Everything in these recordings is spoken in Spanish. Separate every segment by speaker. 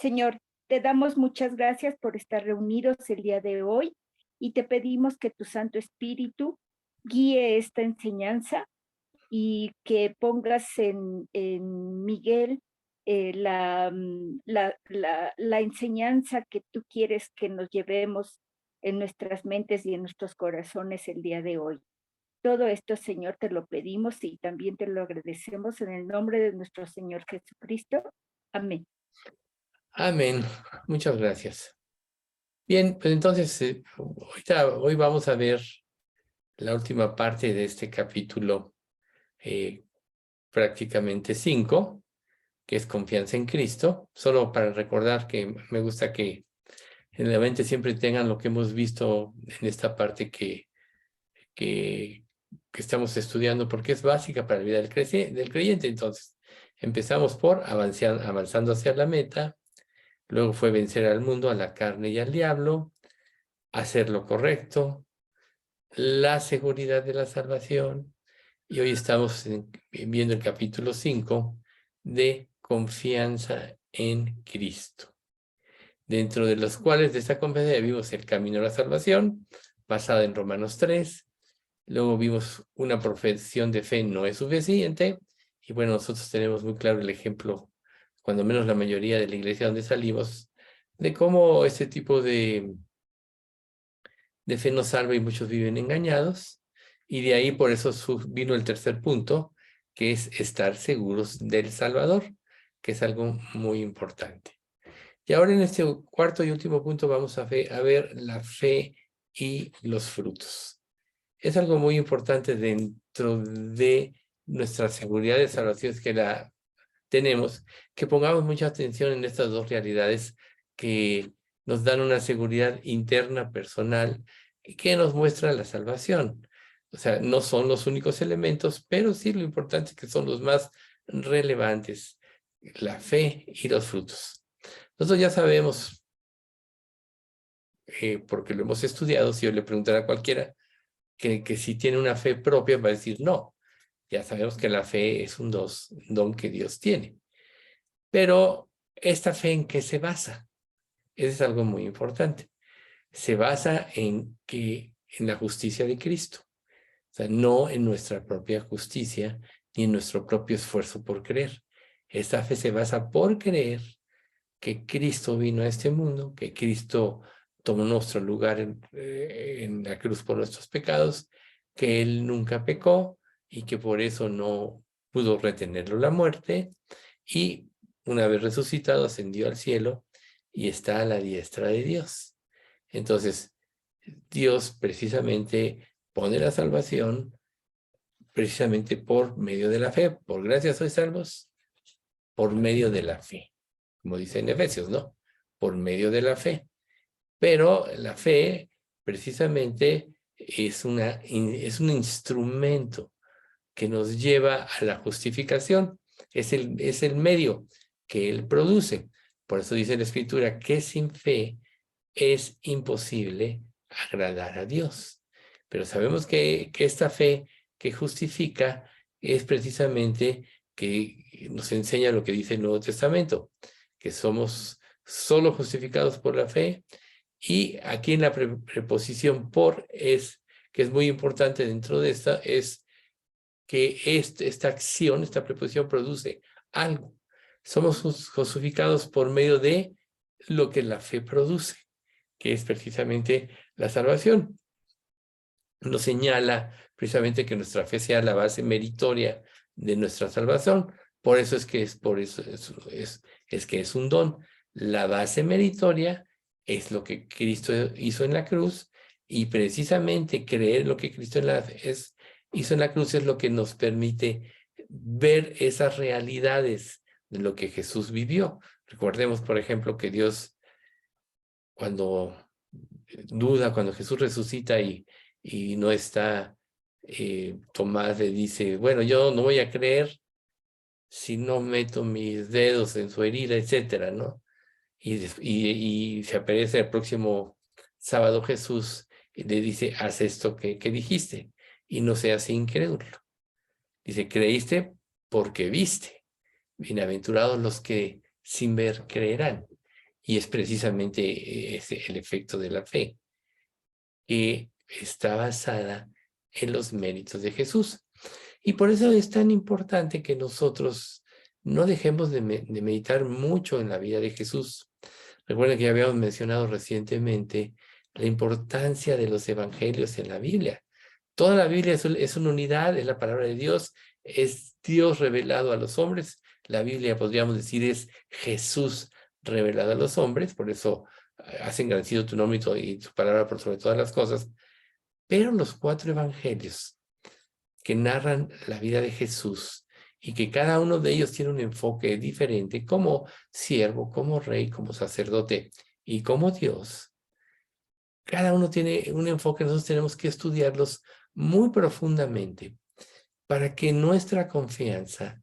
Speaker 1: Señor, te damos muchas gracias por estar reunidos el día de hoy y te pedimos que tu Santo Espíritu guíe esta enseñanza y que pongas en Miguel la enseñanza que tú quieres que nos llevemos en nuestras mentes y en nuestros corazones el día de hoy. Todo esto, Señor, te lo pedimos y también te lo agradecemos en el nombre de nuestro Señor Jesucristo. Amén.
Speaker 2: Amén. Muchas gracias. Bien, pues entonces, hoy vamos a ver la última parte de este capítulo, prácticamente 5, que es confianza en Cristo. Solo para recordar que me gusta que en la mente siempre tengan lo que hemos visto en esta parte que estamos estudiando, porque es básica para la vida del creyente. Entonces, empezamos por avanzando hacia la meta. Luego fue vencer al mundo, a la carne y al diablo, hacer lo correcto, la seguridad de la salvación. Y hoy estamos viendo el capítulo 5 de confianza en Cristo, dentro de los cuales de esta confianza vimos el camino a la salvación, basada en Romanos 3. Luego vimos una profesión de fe no es suficiente. Y bueno, nosotros tenemos muy claro el ejemplo, cuando menos la mayoría de la iglesia donde salimos, de cómo este tipo de fe nos salva y muchos viven engañados. Y de ahí por eso vino el tercer punto, que es estar seguros del Salvador, que es algo muy importante. Y ahora en este cuarto y último punto vamos a ver la fe y los frutos. Es algo muy importante dentro de nuestra seguridad de salvación, que la tenemos, que pongamos mucha atención en estas dos realidades que nos dan una seguridad interna, personal, y que nos muestra la salvación. O sea, no son los únicos elementos, pero sí lo importante es que son los más relevantes, la fe y los frutos. Nosotros ya sabemos, porque lo hemos estudiado, si yo le preguntara a cualquiera que si tiene una fe propia, va a decir no. Ya sabemos que la fe es un don que Dios tiene. Pero esta fe, ¿en qué se basa? Eso es algo muy importante. Se basa en la justicia de Cristo. O sea, no en nuestra propia justicia ni en nuestro propio esfuerzo por creer. Esta fe se basa por creer que Cristo vino a este mundo, que Cristo tomó nuestro lugar en la cruz por nuestros pecados, que Él nunca pecó y que por eso no pudo retenerlo la muerte, y una vez resucitado ascendió al cielo y está a la diestra de Dios. Entonces, Dios precisamente pone la salvación precisamente por medio de la fe. Por gracia sois salvos, por medio de la fe. Como dice en Efesios, ¿no? Por medio de la fe. Pero la fe precisamente es un instrumento que nos lleva a la justificación. Es el medio que Él produce. Por eso dice la Escritura que sin fe es imposible agradar a Dios. Pero sabemos que esta fe que justifica es precisamente que nos enseña lo que dice el Nuevo Testamento, que somos solo justificados por la fe. Y aquí en la preposición por que es muy importante dentro de esta, es que esta acción, esta preposición produce algo. Somos justificados por medio de lo que la fe produce, que es precisamente la salvación. Nos señala precisamente que nuestra fe sea la base meritoria de nuestra salvación. Por eso es que es un don. La base meritoria es lo que Cristo hizo en la cruz, y precisamente creer lo que Cristo hizo en la cruz es lo que nos permite ver esas realidades de lo que Jesús vivió. Recordemos, por ejemplo, que Dios, cuando cuando Jesús resucita y no está, Tomás le dice, bueno, yo no voy a creer si no meto mis dedos en su herida, etcétera, ¿no? Y se aparece el próximo sábado Jesús y le dice, haz esto que dijiste, y no seas incrédulo. Dice, creíste porque viste. Bienaventurados los que sin ver creerán. Y es precisamente el efecto de la fe, que está basada en los méritos de Jesús. Y por eso es tan importante que nosotros no dejemos de meditar mucho en la vida de Jesús. Recuerden que ya habíamos mencionado recientemente la importancia de los evangelios en la Biblia. Toda la Biblia es una unidad, es la palabra de Dios, es Dios revelado a los hombres. La Biblia, podríamos decir, es Jesús revelado a los hombres, por eso has engrandecido tu nombre y tu palabra por sobre todas las cosas. Pero los 4 evangelios que narran la vida de Jesús y que cada uno de ellos tiene un enfoque diferente, como siervo, como rey, como sacerdote y como Dios. Cada uno tiene un enfoque, nosotros tenemos que estudiarlos muy profundamente para que nuestra confianza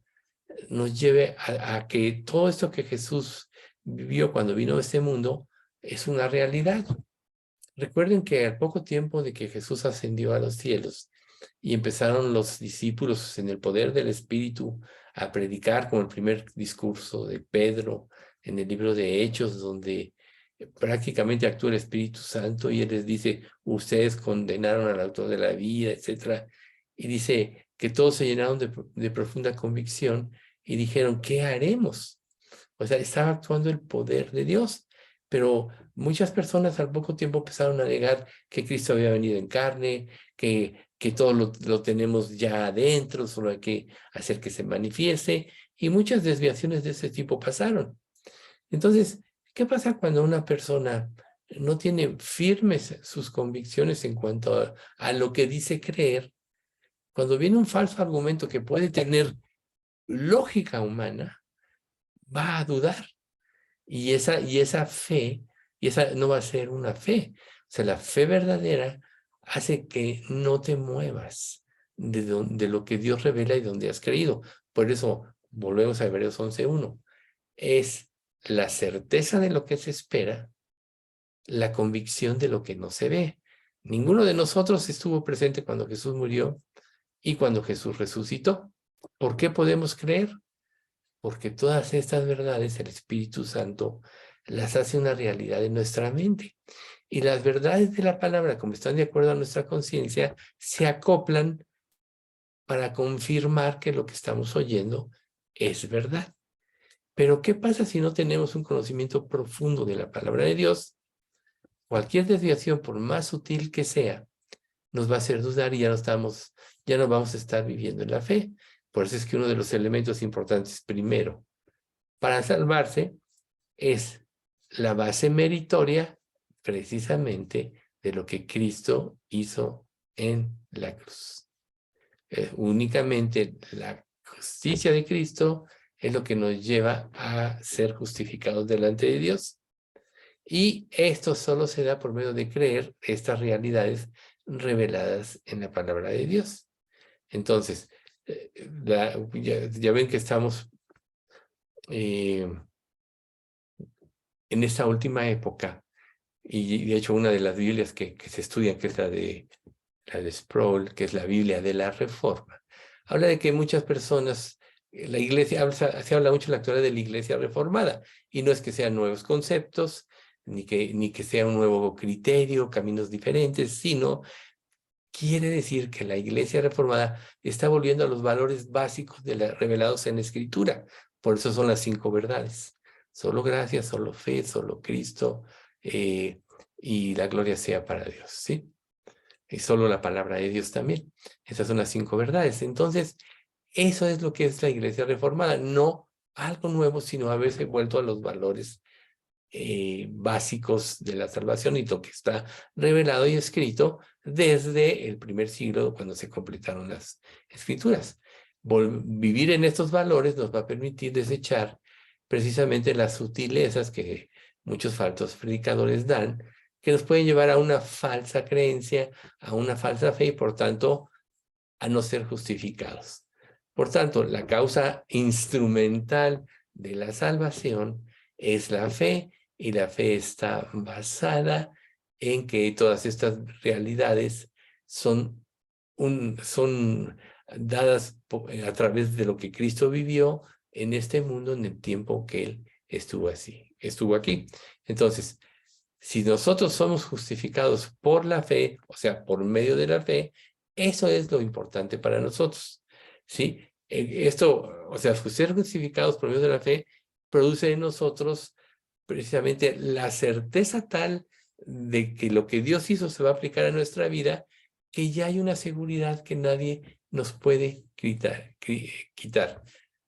Speaker 2: nos lleve a que todo esto que Jesús vivió cuando vino a este mundo es una realidad. Recuerden que al poco tiempo de que Jesús ascendió a los cielos y empezaron los discípulos en el poder del Espíritu a predicar, como el primer discurso de Pedro en el libro de Hechos, donde prácticamente actúa el Espíritu Santo y él les dice, ustedes condenaron al autor de la vida, etc. Y dice que todos se llenaron de profunda convicción y dijeron, ¿qué haremos? O sea, estaba actuando el poder de Dios, pero muchas personas al poco tiempo empezaron a negar que Cristo había venido en carne, que todo lo tenemos ya adentro, solo hay que hacer que se manifieste, y muchas desviaciones de ese tipo pasaron. Entonces, ¿qué pasa cuando una persona no tiene firmes sus convicciones en cuanto a lo que dice creer? Cuando viene un falso argumento que puede tener lógica humana, va a dudar. Y esa fe, y esa no va a ser una fe. O sea, la fe verdadera hace que no te muevas de lo que Dios revela y donde has creído. Por eso, volvemos a Hebreos 11:1. Es la certeza de lo que se espera, la convicción de lo que no se ve. Ninguno de nosotros estuvo presente cuando Jesús murió y cuando Jesús resucitó. ¿Por qué podemos creer? Porque todas estas verdades el Espíritu Santo las hace una realidad en nuestra mente. Y las verdades de la palabra, como están de acuerdo a nuestra conciencia, se acoplan para confirmar que lo que estamos oyendo es verdad. Pero ¿qué pasa si no tenemos un conocimiento profundo de la palabra de Dios? Cualquier desviación, por más sutil que sea, nos va a hacer dudar y ya no vamos a estar viviendo en la fe. Por eso es que uno de los elementos importantes, primero, para salvarse, es la base meritoria precisamente de lo que Cristo hizo en la cruz. Únicamente la justicia de Cristo es lo que nos lleva a ser justificados delante de Dios. Y esto solo se da por medio de creer estas realidades reveladas en la palabra de Dios. Entonces, ya ven que estamos en esta última época, y de hecho una de las Biblias que se estudian, que es la de Sproul, que es la Biblia de la Reforma, habla de que muchas personas, la iglesia, se habla mucho en la actualidad de la iglesia reformada, y no es que sean nuevos conceptos, ni que sea un nuevo criterio, caminos diferentes, sino quiere decir que la iglesia reformada está volviendo a los valores básicos revelados en la Escritura. Por eso son las 5 verdades. Solo gracia, solo fe, solo Cristo, y la gloria sea para Dios, ¿sí? Y solo la palabra de Dios también. Esas son las 5 verdades. Entonces, eso es lo que es la iglesia reformada. No algo nuevo, sino haberse vuelto a los valores básicos de la salvación y lo que está revelado y escrito desde el primer siglo, cuando se completaron las escrituras. Vivir en estos valores nos va a permitir desechar precisamente las sutilezas que muchos falsos predicadores dan, que nos pueden llevar a una falsa creencia, a una falsa fe y por tanto a no ser justificados. Por tanto, la causa instrumental de la salvación es la fe, y la fe está basada en que todas estas realidades son dadas a través de lo que Cristo vivió en este mundo en el tiempo que Él estuvo así. estuvo aquí. Entonces, si nosotros somos justificados por la fe, o sea, por medio de la fe, eso es lo importante para nosotros, ¿sí? Esto, o sea, ser justificados por medio de la fe produce en nosotros precisamente la certeza tal de que lo que Dios hizo se va a aplicar a nuestra vida, que ya hay una seguridad que nadie nos puede quitar.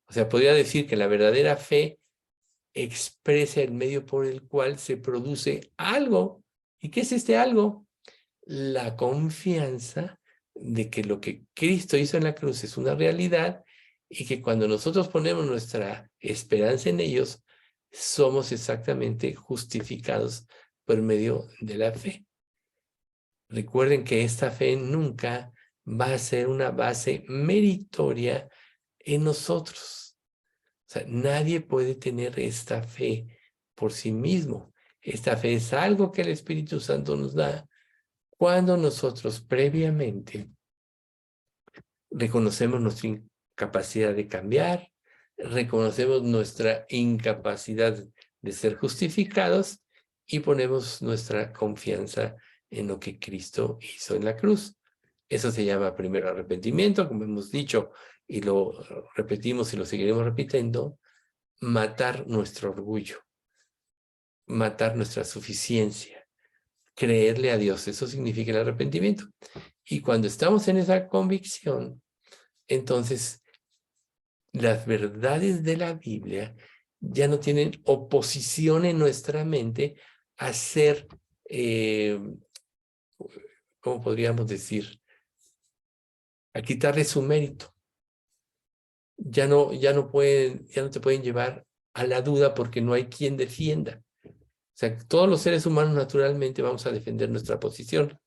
Speaker 2: O sea, podría decir que la verdadera fe expresa el medio por el cual se produce algo. ¿Y qué es este algo? La confianza de que lo que Cristo hizo en la cruz es una realidad y que cuando nosotros ponemos nuestra esperanza en ellos, somos exactamente justificados por medio de la fe. Recuerden que esta fe nunca va a ser una base meritoria en nosotros. O sea, nadie puede tener esta fe por sí mismo. Esta fe es algo que el Espíritu Santo nos da cuando nosotros previamente reconocemos nuestra incapacidad de cambiar, reconocemos nuestra incapacidad de ser justificados y ponemos nuestra confianza en lo que Cristo hizo en la cruz. Eso se llama primero arrepentimiento, como hemos dicho, y lo repetimos y lo seguiremos repitiendo, matar nuestro orgullo, matar nuestra suficiencia, creerle a Dios. Eso significa el arrepentimiento. Y cuando estamos en esa convicción, entonces las verdades de la Biblia ya no tienen oposición en nuestra mente a ser, ¿cómo podríamos decir? A quitarle su mérito. Ya no te pueden llevar a la duda porque no hay quien defienda. O sea, todos los seres humanos naturalmente vamos a defender nuestra posición.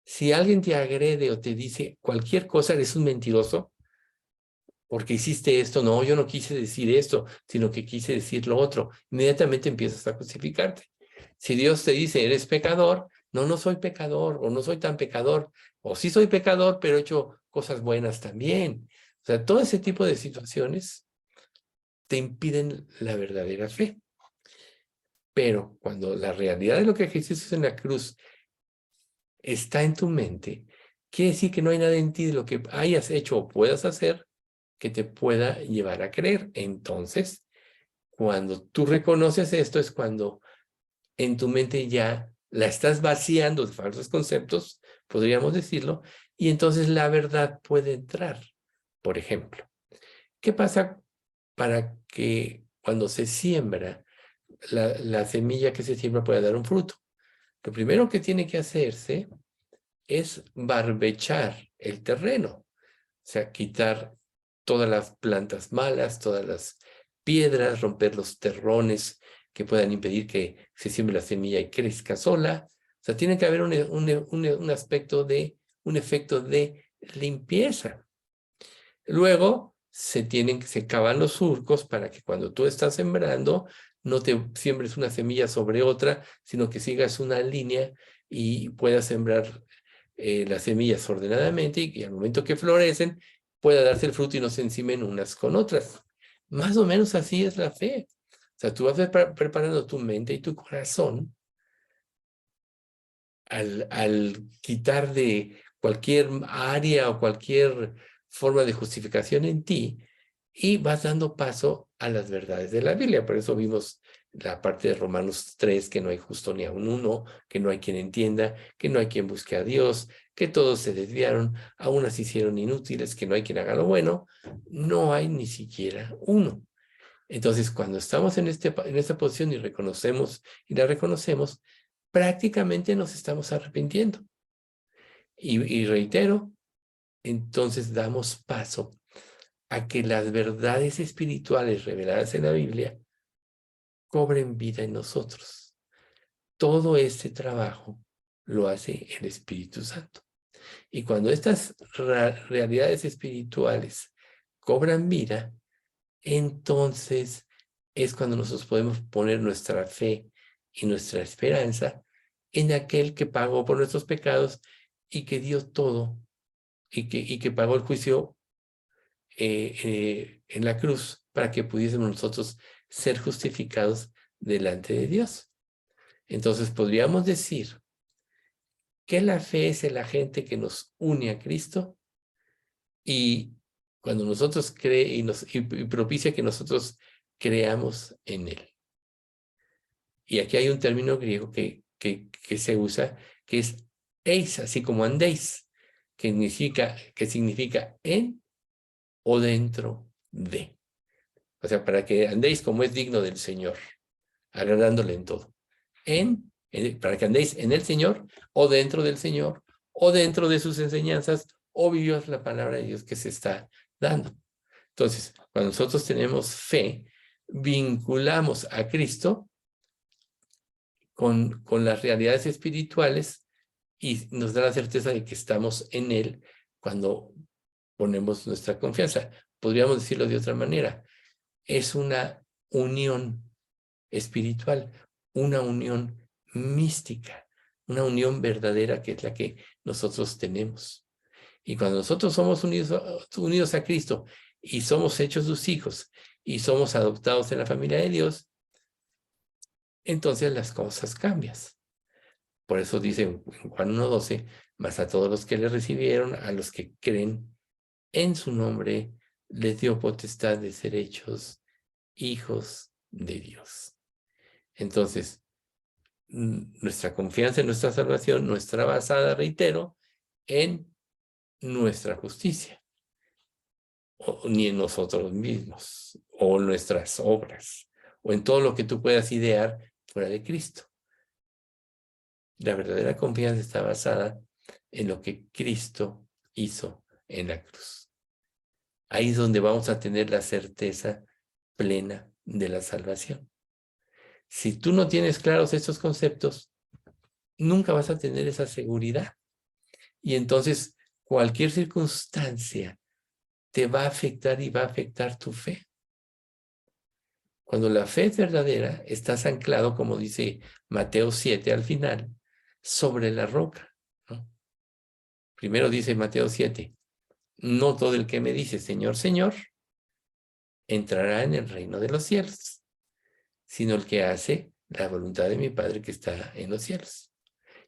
Speaker 2: Si alguien te agrede o te dice cualquier cosa, eres un mentiroso, porque hiciste esto. No, yo no quise decir esto, sino que quise decir lo otro. Inmediatamente empiezas a justificarte. Si Dios te dice, eres pecador, no, no soy pecador, o no soy tan pecador, o sí soy pecador, pero he hecho cosas buenas también. O sea, todo ese tipo de situaciones te impiden la verdadera fe. Pero cuando la realidad de lo que Jesús hizo en la cruz está en tu mente, quiere decir que no hay nada en ti de lo que hayas hecho o puedas hacer que te pueda llevar a creer. Entonces, cuando tú reconoces esto, es cuando en tu mente ya la estás vaciando de falsos conceptos, podríamos decirlo, y entonces la verdad puede entrar. Por ejemplo, ¿qué pasa para que cuando se siembra, la semilla que se siembra pueda dar un fruto? Lo primero que tiene que hacerse es barbechar el terreno, o sea, quitar todas las plantas malas, todas las piedras, romper los terrones que puedan impedir que se siembre la semilla y crezca sola. O sea, tiene que haber un aspecto de, un efecto de limpieza. Luego se cavan los surcos para que cuando tú estás sembrando, no te siembres una semilla sobre otra, sino que sigas una línea y puedas sembrar las semillas ordenadamente y al momento que florecen pueda darse el fruto y no se encimen unas con otras. Más o menos así es la fe. O sea, tú vas preparando tu mente y tu corazón al quitar de cualquier área o cualquier forma de justificación en ti y vas dando paso a las verdades de la Biblia. Por eso vimos la parte de Romanos 3, que no hay justo ni a un uno, que no hay quien entienda, que no hay quien busque a Dios, que todos se desviaron, aún se hicieron inútiles, que no hay quien haga lo bueno, no hay ni siquiera uno. Entonces, cuando estamos en esta posición y la reconocemos, prácticamente nos estamos arrepintiendo. Y reitero, entonces damos paso a que las verdades espirituales reveladas en la Biblia cobren vida en nosotros. Todo este trabajo lo hace el Espíritu Santo. Y cuando estas realidades espirituales cobran vida, entonces es cuando nosotros podemos poner nuestra fe y nuestra esperanza en aquel que pagó por nuestros pecados y que dio todo y que pagó el juicio en la cruz para que pudiésemos nosotros ser justificados delante de Dios. Entonces podríamos decir que la fe es el agente que nos une a Cristo, y cuando nosotros y propicia que nosotros creamos en Él. Y aquí hay un término griego que se usa, que es eis, así como andéis, que significa en o dentro de. O sea, para que andéis como es digno del Señor, agradándole en todo. Para que andéis en el Señor, o dentro del Señor, o dentro de sus enseñanzas, o vivas la palabra de Dios que se está dando. Entonces, cuando nosotros tenemos fe, vinculamos a Cristo con las realidades espirituales y nos da la certeza de que estamos en Él cuando ponemos nuestra confianza. Podríamos decirlo de otra manera. Es una unión espiritual, una unión mística, una unión verdadera que es la que nosotros tenemos. Y cuando nosotros somos unidos a Cristo y somos hechos sus hijos y somos adoptados en la familia de Dios, entonces las cosas cambian. Por eso dice en Juan 1:12, mas a todos los que le recibieron, a los que creen en su nombre, les dio potestad de ser hechos hijos de Dios. Entonces, nuestra confianza en nuestra salvación no está basada, reitero, en nuestra justicia, ni en nosotros mismos, o en nuestras obras, o en todo lo que tú puedas idear fuera de Cristo. La verdadera confianza está basada en lo que Cristo hizo en la cruz. Ahí es donde vamos a tener la certeza plena de la salvación. Si tú no tienes claros estos conceptos, nunca vas a tener esa seguridad. Y entonces cualquier circunstancia te va a afectar y va a afectar tu fe. Cuando la fe es verdadera, estás anclado, como dice Mateo 7 al final, sobre la roca, ¿no? Primero dice Mateo 7, no todo el que me dice Señor, Señor, entrará en el reino de los cielos, sino el que hace la voluntad de mi Padre que está en los cielos.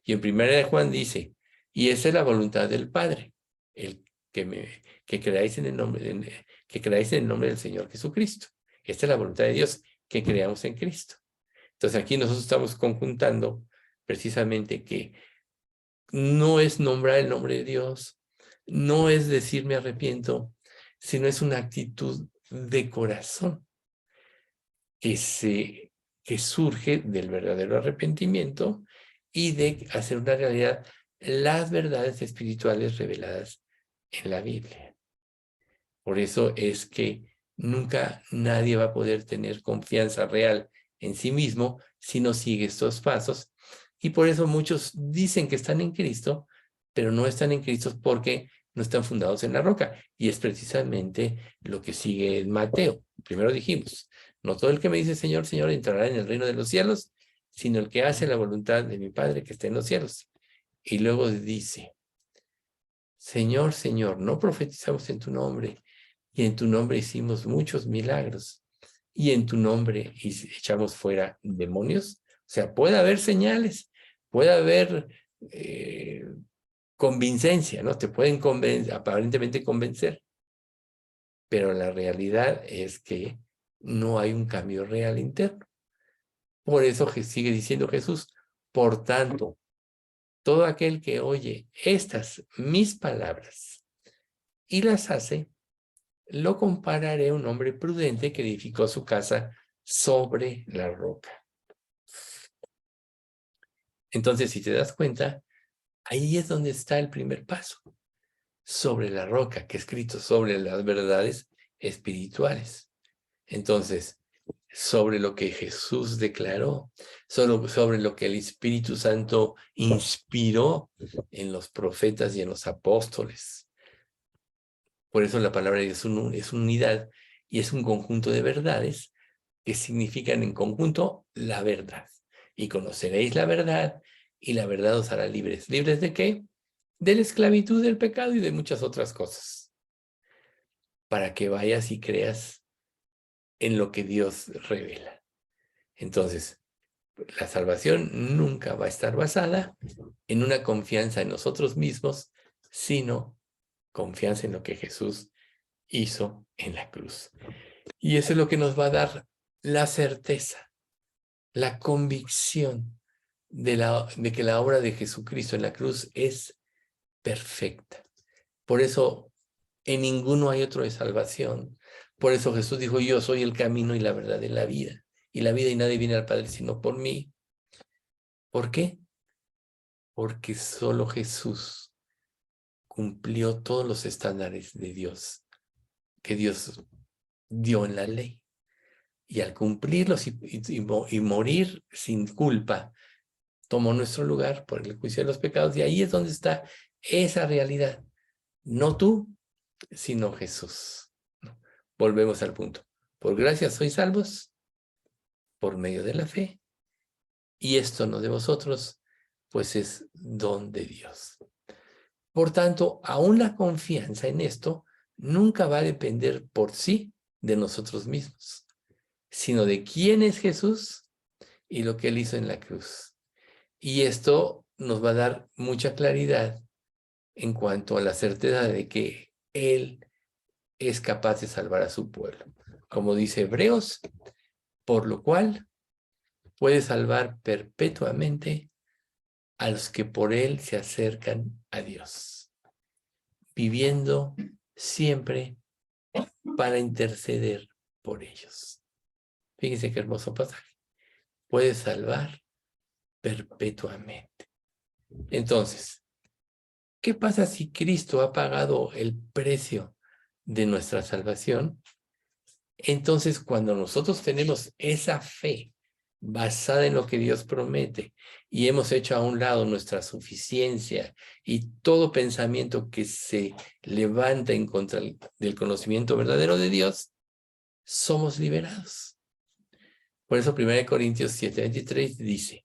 Speaker 2: Y en primera de Juan dice, y esa es la voluntad del Padre, que creáis en el nombre del Señor Jesucristo. Esta es la voluntad de Dios, que creamos en Cristo. Entonces aquí nosotros estamos conjuntando precisamente que no es nombrar el nombre de Dios, no es decir me arrepiento, sino es una actitud de corazón que surge del verdadero arrepentimiento y de hacer una realidad las verdades espirituales reveladas en la Biblia. Por eso es que nunca nadie va a poder tener confianza real en sí mismo si no sigue estos pasos. Y por eso muchos dicen que están en Cristo, pero no están en Cristo porque no están fundados en la roca. Y es precisamente lo que sigue en Mateo. Primero dijimos, no todo el que me dice Señor, Señor entrará en el reino de los cielos, sino el que hace la voluntad de mi Padre que está en los cielos. Y luego dice, Señor, Señor, no profetizamos en tu nombre, y en tu nombre hicimos muchos milagros, y en tu nombre echamos fuera demonios. O sea, puede haber señales, puede haber convincencia, ¿no? Te pueden aparentemente convencer, pero la realidad es que no hay un cambio real interno. Por eso sigue diciendo Jesús, por tanto, todo aquel que oye estas mis palabras y las hace, lo compararé a un hombre prudente que edificó su casa sobre la roca. Entonces, si te das cuenta, ahí es donde está el primer paso. Sobre la roca, que es escrito sobre las verdades espirituales. Entonces, sobre lo que Jesús declaró, sobre lo que el Espíritu Santo inspiró en los profetas y en los apóstoles. Por eso la palabra es unidad y es un conjunto de verdades que significan en conjunto la verdad. Y conoceréis la verdad y la verdad os hará libres. ¿Libres de qué? De la esclavitud del pecado y de muchas otras cosas. Para que vayas y creas en lo que Dios revela. Entonces, la salvación nunca va a estar basada en una confianza en nosotros mismos, sino confianza en lo que Jesús hizo en la cruz. Y eso es lo que nos va a dar la certeza, la convicción de que la obra de Jesucristo en la cruz es perfecta. Por eso en ninguno hay otro de salvación. Por eso Jesús dijo, yo soy el camino y la verdad y la vida. Y la vida y nadie viene al Padre sino por mí. ¿Por qué? Porque solo Jesús cumplió todos los estándares de Dios, que Dios dio en la ley. Y al cumplirlos y morir sin culpa, tomó nuestro lugar por el juicio de los pecados. Y ahí es donde está esa realidad. No tú, sino Jesús. Volvemos al punto. Por gracia sois salvos, por medio de la fe. Y esto no de vosotros, pues es don de Dios. Por tanto, aún la confianza en esto nunca va a depender por sí de nosotros mismos, sino de quién es Jesús y lo que Él hizo en la cruz. Y esto nos va a dar mucha claridad en cuanto a la certeza de que Él es capaz de salvar a su pueblo. Como dice Hebreos, por lo cual puede salvar perpetuamente a los que por Él se acercan a Dios, viviendo siempre para interceder por ellos. Fíjense qué hermoso pasaje. Puede salvar perpetuamente. Entonces, ¿qué pasa si Cristo ha pagado el precio de nuestra salvación? Entonces, cuando nosotros tenemos esa fe basada en lo que Dios promete y hemos hecho a un lado nuestra suficiencia y todo pensamiento que se levanta en contra del conocimiento verdadero de Dios, somos liberados. Por eso 1 Corintios 7:23 dice,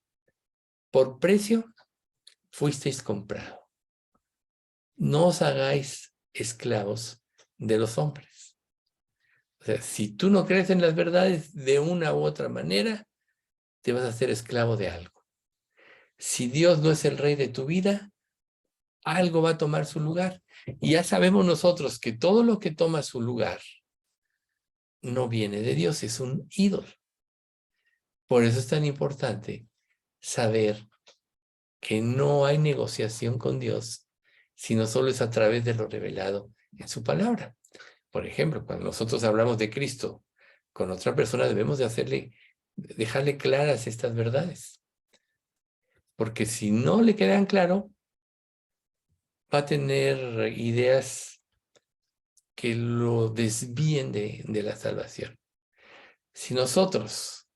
Speaker 2: por precio fuisteis comprado. No os hagáis esclavos de los hombres. O sea, si tú no crees en las verdades de una u otra manera, te vas a hacer esclavo de algo. Si Dios no es el rey de tu vida, algo va a tomar su lugar. Y ya sabemos nosotros que todo lo que toma su lugar no viene de Dios, es un ídolo. Por eso es tan importante saber que no hay negociación con Dios, sino solo es a través de lo revelado en su palabra. Por ejemplo, cuando nosotros hablamos de Cristo con otra persona, debemos de dejarle claras estas verdades. Porque si no le quedan claro, va a tener ideas que lo desvíen de la salvación. Si nosotros,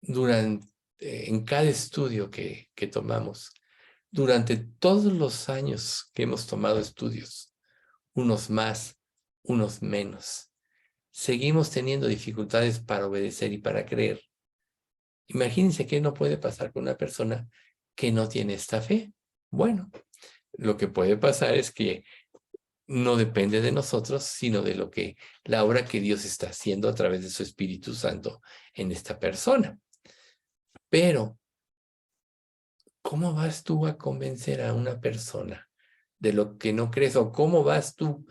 Speaker 2: en cada estudio que tomamos, durante todos los años que hemos tomado estudios, unos más, unos menos, seguimos teniendo dificultades para obedecer y para creer. Imagínense qué no puede pasar con una persona que no tiene esta fe. Bueno, lo que puede pasar es que no depende de nosotros, sino de la obra que Dios está haciendo a través de su Espíritu Santo en esta persona. Pero, ¿cómo vas tú a convencer a una persona de lo que no crees? ¿O cómo vas tú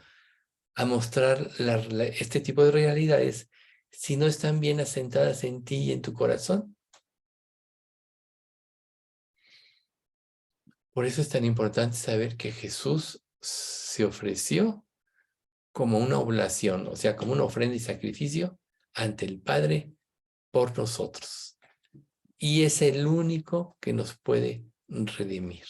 Speaker 2: a mostrar este tipo de realidades si no están bien asentadas en ti y en tu corazón? Por eso es tan importante saber que Jesús se ofreció como una oblación, o sea, como una ofrenda y sacrificio ante el Padre por nosotros. Y es el único que nos puede redimir.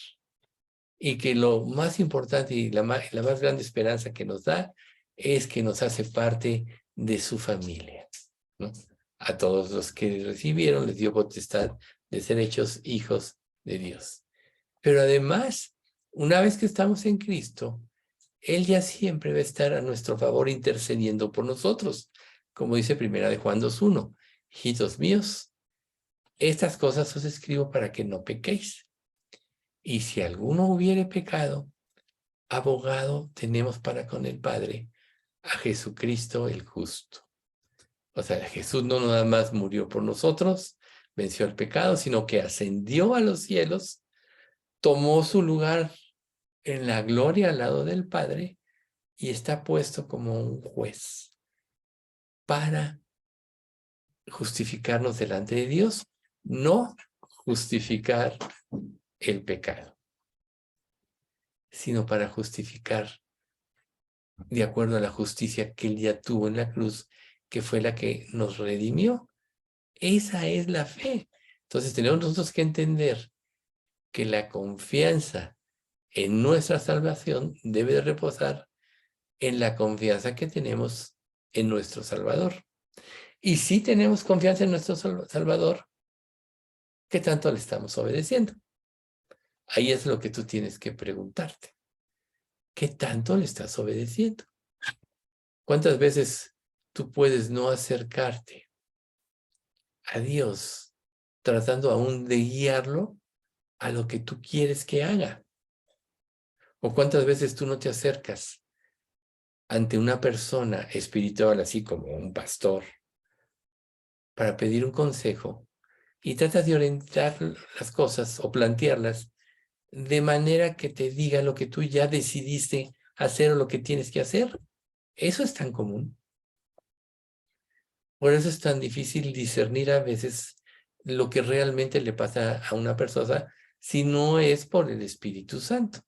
Speaker 2: Y que lo más importante y la más grande esperanza que nos da es que nos hace parte de su familia, ¿no? A todos los que recibieron les dio potestad de ser hechos hijos de Dios. Pero además, una vez que estamos en Cristo, Él ya siempre va a estar a nuestro favor intercediendo por nosotros. Como dice 1 Juan 2:1, hijitos míos, estas cosas os escribo para que no pequéis. Y si alguno hubiere pecado, abogado tenemos para con el Padre, a Jesucristo el justo. O sea, Jesús no nada más murió por nosotros, venció al pecado, sino que ascendió a los cielos, tomó su lugar en la gloria al lado del Padre y está puesto como un juez para justificarnos delante de Dios, no justificar el pecado, sino para justificar de acuerdo a la justicia que Él ya tuvo en la cruz, que fue la que nos redimió. Esa es la fe. Entonces tenemos nosotros que entender que la confianza en nuestra salvación debe de reposar en la confianza que tenemos en nuestro Salvador. Y si tenemos confianza en nuestro Salvador, ¿qué tanto le estamos obedeciendo? Ahí es lo que tú tienes que preguntarte. ¿Qué tanto le estás obedeciendo? ¿Cuántas veces tú puedes no acercarte a Dios tratando aún de guiarlo a lo que tú quieres que haga? ¿O cuántas veces tú no te acercas ante una persona espiritual, así como un pastor, para pedir un consejo y tratas de orientar las cosas o plantearlas de manera que te diga lo que tú ya decidiste hacer o lo que tienes que hacer? Eso es tan común. Por eso es tan difícil discernir a veces lo que realmente le pasa a una persona si no es por el Espíritu Santo.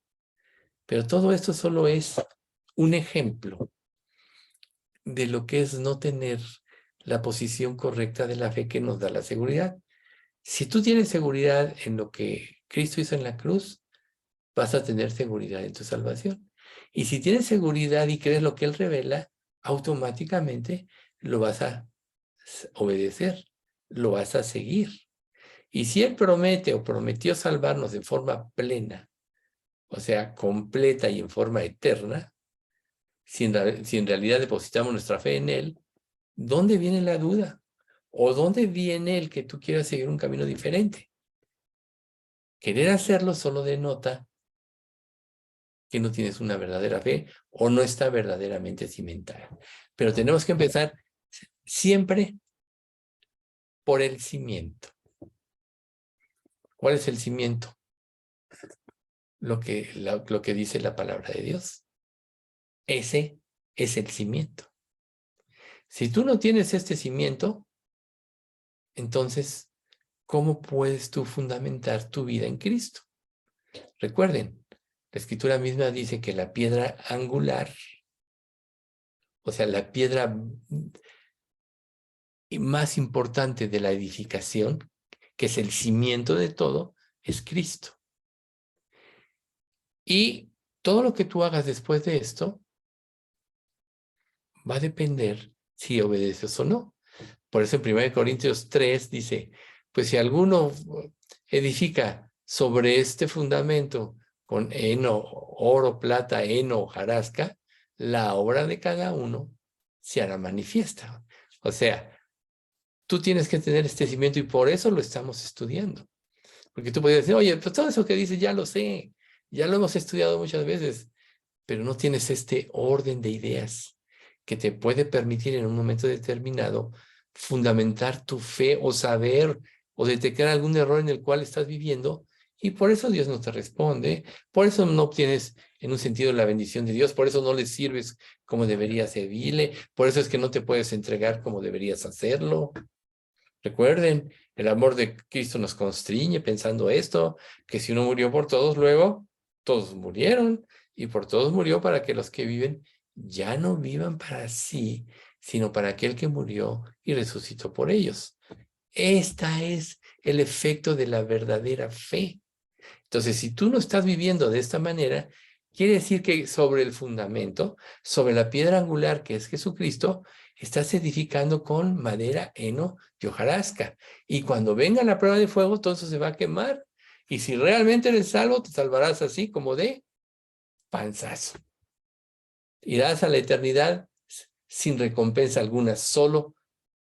Speaker 2: Pero todo esto solo es un ejemplo de lo que es no tener la posición correcta de la fe que nos da la seguridad. Si tú tienes seguridad en lo que Cristo hizo en la cruz, vas a tener seguridad en tu salvación. Y si tienes seguridad y crees lo que Él revela, automáticamente lo vas a obedecer, lo vas a seguir. Y si Él promete o prometió salvarnos de forma plena, o sea, completa y en forma eterna, si en realidad depositamos nuestra fe en Él, ¿dónde viene la duda? ¿O dónde viene el que tú quieras seguir un camino diferente? Querer hacerlo solo denota que no tienes una verdadera fe o no está verdaderamente cimentada. Pero tenemos que empezar siempre por el cimiento. ¿Cuál es el cimiento? Lo que dice la palabra de Dios. Ese es el cimiento. Si tú no tienes este cimiento, entonces, ¿cómo puedes tú fundamentar tu vida en Cristo? Recuerden, la Escritura misma dice que la piedra angular, o sea, la piedra más importante de la edificación, que es el cimiento de todo, es Cristo. Y todo lo que tú hagas después de esto va a depender si obedeces o no. Por eso en 1 Corintios 3 dice, pues si alguno edifica sobre este fundamento con heno, oro, plata, heno, hojarasca, la obra de cada uno se hará manifiesta. O sea, tú tienes que tener este cimiento y por eso lo estamos estudiando. Porque tú podrías decir, oye, pues todo eso que dices ya lo sé, ya lo hemos estudiado muchas veces, pero no tienes este orden de ideas que te puede permitir en un momento determinado fundamentar tu fe o saber o detectar algún error en el cual estás viviendo, y por eso Dios no te responde, por eso no obtienes en un sentido la bendición de Dios, por eso no le sirves como deberías servirle, por eso es que no te puedes entregar como deberías hacerlo. Recuerden, el amor de Cristo nos constriñe pensando esto, que si uno murió por todos, luego todos murieron, y por todos murió para que los que viven ya no vivan para sí, sino para aquel que murió y resucitó por ellos. Este es el efecto de la verdadera fe. Entonces, si tú no estás viviendo de esta manera, quiere decir que sobre el fundamento, sobre la piedra angular que es Jesucristo, estás edificando con madera, heno y hojarasca. Y cuando venga la prueba de fuego, todo eso se va a quemar. Y si realmente eres salvo, te salvarás así como de panzazo. Irás a la eternidad sin recompensa alguna, solo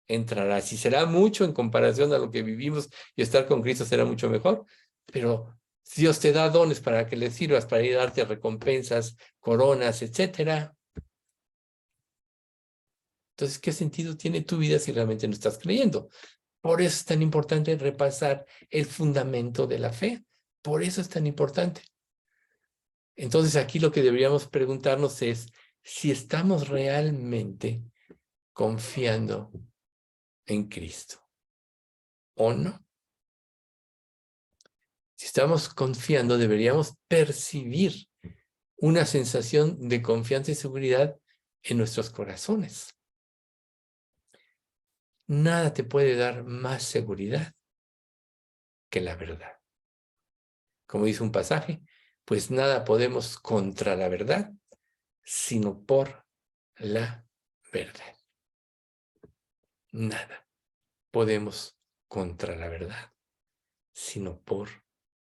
Speaker 2: entrarás. Y será mucho en comparación a lo que vivimos, y estar con Cristo será mucho mejor, pero Dios te da dones para que le sirvas, para ir a darte recompensas, coronas, etcétera. Entonces, ¿qué sentido tiene tu vida si realmente no estás creyendo? Por eso es tan importante repasar el fundamento de la fe. Por eso es tan importante. Entonces aquí lo que deberíamos preguntarnos es si estamos realmente confiando en Cristo o no. Si estamos confiando, deberíamos percibir una sensación de confianza y seguridad en nuestros corazones. Nada te puede dar más seguridad que la verdad. Como dice un pasaje, pues nada podemos contra la verdad, sino por la verdad. Nada podemos contra la verdad, sino por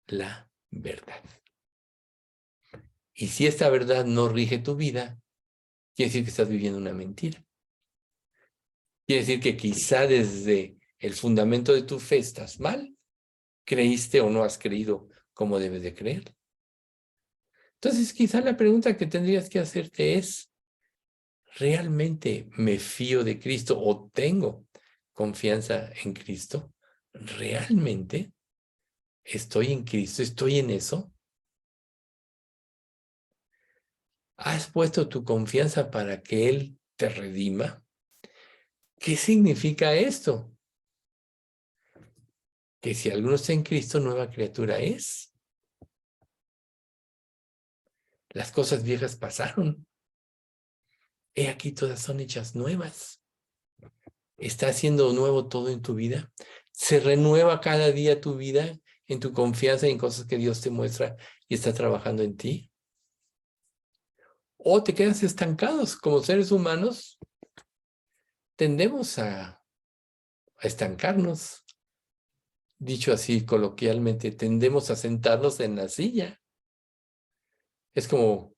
Speaker 2: la verdad. Y si esta verdad no rige tu vida, quiere decir que estás viviendo una mentira. Quiere decir que quizá desde el fundamento de tu fe estás mal, creíste o no has creído como debes de creer. Entonces, quizá la pregunta que tendrías que hacerte es, ¿realmente me fío de Cristo o tengo confianza en Cristo? ¿Realmente estoy en Cristo? ¿Estoy en eso? ¿Has puesto tu confianza para que Él te redima? ¿Qué significa esto? Que si alguno está en Cristo, nueva criatura es. Las cosas viejas pasaron. He aquí todas son hechas nuevas. ¿Está haciendo nuevo todo en tu vida? ¿Se renueva cada día tu vida en tu confianza y en cosas que Dios te muestra y está trabajando en ti? ¿O te quedas estancados? Como seres humanos, tendemos a estancarnos. Dicho así coloquialmente, tendemos a sentarnos en la silla. Es como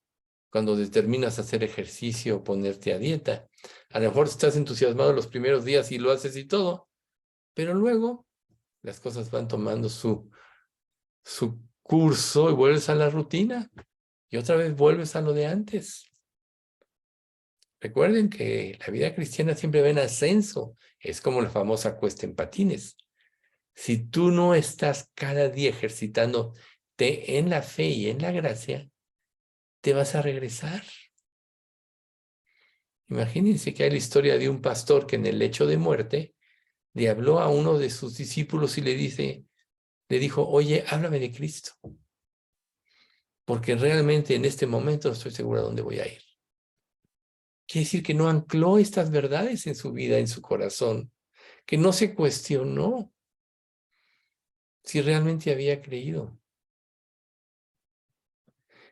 Speaker 2: cuando determinas hacer ejercicio, ponerte a dieta. A lo mejor estás entusiasmado los primeros días y lo haces y todo, pero luego las cosas van tomando su curso y vuelves a la rutina y otra vez vuelves a lo de antes. Recuerden que la vida cristiana siempre va en ascenso. Es como la famosa cuesta en patines. Si tú no estás cada día ejercitándote en la fe y en la gracia, te vas a regresar. Imagínense que hay la historia de un pastor que en el lecho de muerte le habló a uno de sus discípulos y le dijo, oye, háblame de Cristo, porque realmente en este momento no estoy seguro a dónde voy a ir. Quiere decir que no ancló estas verdades en su vida, en su corazón, que no se cuestionó si realmente había creído.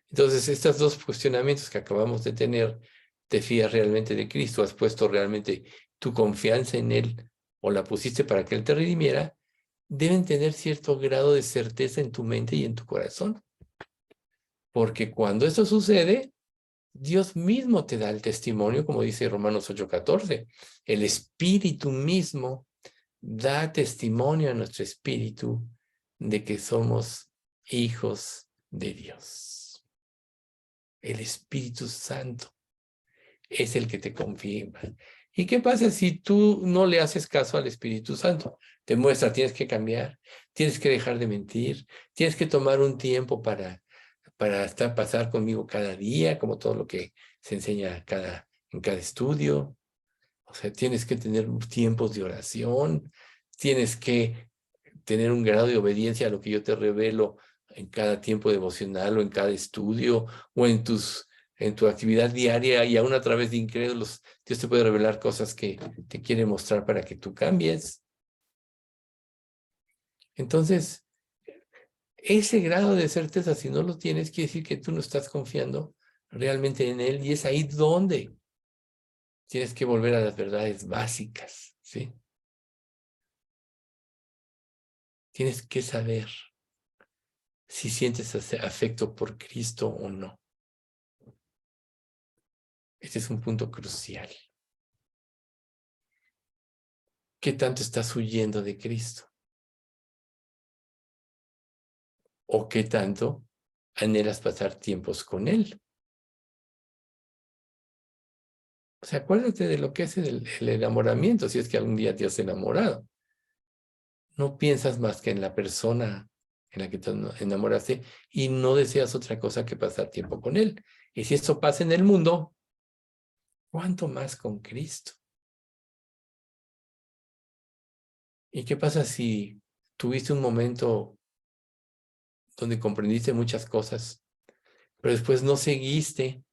Speaker 2: Entonces, estos dos cuestionamientos que acabamos de tener, ¿te fías realmente de Cristo? ¿Has puesto realmente tu confianza en Él o la pusiste para que Él te redimiera? Deben tener cierto grado de certeza en tu mente y en tu corazón. Porque cuando esto sucede, Dios mismo te da el testimonio, como dice Romanos 8:14. El Espíritu mismo da testimonio a nuestro espíritu de que somos hijos de Dios. El Espíritu Santo es el que te confirma. ¿Y qué pasa si tú no le haces caso al Espíritu Santo? Te muestra, tienes que cambiar, tienes que dejar de mentir, tienes que tomar un tiempo para pasar conmigo cada día, como todo lo que se enseña en cada estudio. O sea, tienes que tener tiempos de oración, tienes que tener un grado de obediencia a lo que yo te revelo en cada tiempo devocional o en cada estudio o en tu actividad diaria y aún a través de incrédulos, Dios te puede revelar cosas que te quiere mostrar para que tú cambies. Entonces, ese grado de certeza, si no lo tienes, quiere decir que tú no estás confiando realmente en Él y es ahí donde tienes que volver a las verdades básicas, ¿sí? Tienes que saber si sientes afecto por Cristo o no. Este es un punto crucial. ¿Qué tanto estás huyendo de Cristo? ¿O qué tanto anhelas pasar tiempos con Él? O sea, acuérdate de lo que es el enamoramiento, si es que algún día te has enamorado. no piensas más que en la persona en la que te enamoraste y no deseas otra cosa que pasar tiempo con él. Y si esto pasa en el mundo, ¿cuánto más con Cristo? ¿Y qué pasa si tuviste un momento donde comprendiste muchas cosas, pero después no seguiste?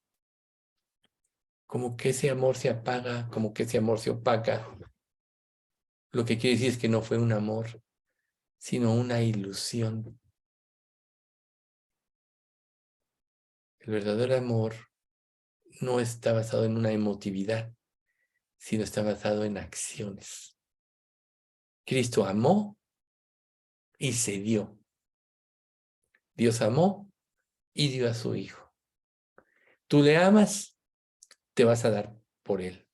Speaker 2: Como que ese amor se apaga, como que ese amor se opaca. Lo que quiere decir es que no fue un amor, sino una ilusión. El verdadero amor no está basado en una emotividad, sino está basado en acciones. Cristo amó y se dio. Dios amó y dio a su Hijo. Tú le amas, te vas a dar por Él.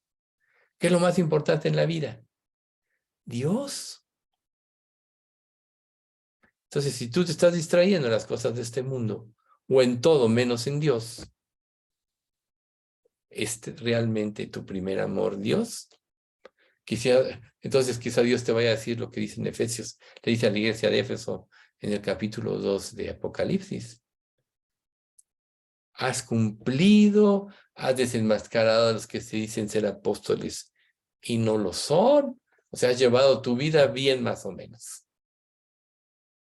Speaker 2: ¿Qué es lo más importante en la vida? Dios. Entonces, si tú te estás distrayendo en las cosas de este mundo, o en todo menos en Dios, ¿es realmente tu primer amor Dios? Entonces quizá Dios te vaya a decir lo que dice en Efesios. Le dice a la iglesia de Éfeso en el capítulo 2 de Apocalipsis. Has cumplido, has desenmascarado a los que se dicen ser apóstoles y no lo son. O sea, has llevado tu vida bien más o menos.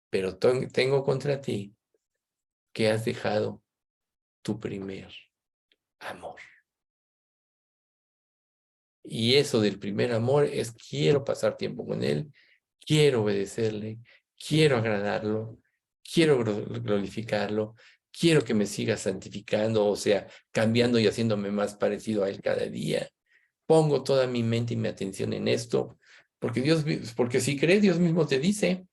Speaker 2: Pero tengo contra ti que has dejado tu primer amor. Y eso del primer amor es quiero pasar tiempo con él, quiero obedecerle, quiero agradarlo, quiero glorificarlo, quiero que me siga santificando, o sea, cambiando y haciéndome más parecido a él cada día. Pongo toda mi mente y mi atención en esto, porque si crees, Dios mismo te dice,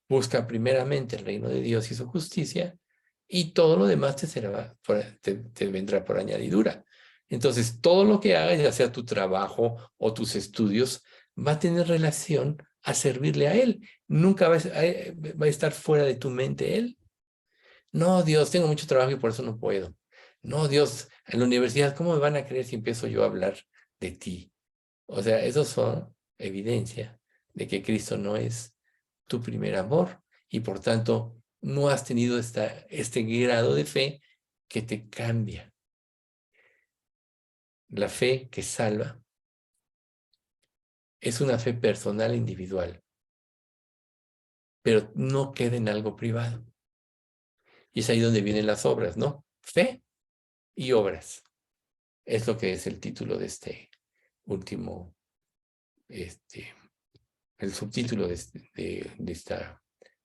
Speaker 2: busca primeramente el reino de Dios y su justicia, y todo lo demás te vendrá por añadidura. Entonces, todo lo que hagas, ya sea tu trabajo o tus estudios, va a tener relación a servirle a Él. Nunca va a estar fuera de tu mente Él. No, Dios, tengo mucho trabajo y por eso no puedo. No, Dios, en la universidad, ¿cómo me van a creer si empiezo yo a hablar de ti? O sea, esos son evidencia de que Cristo no es tu primer amor y por tanto no has tenido este grado de fe que te cambia. La fe que salva es una fe personal e individual, pero no queda en algo privado. Y es ahí donde vienen las obras, ¿no? Fe y obras. Es lo que es el título de este último, el subtítulo de esta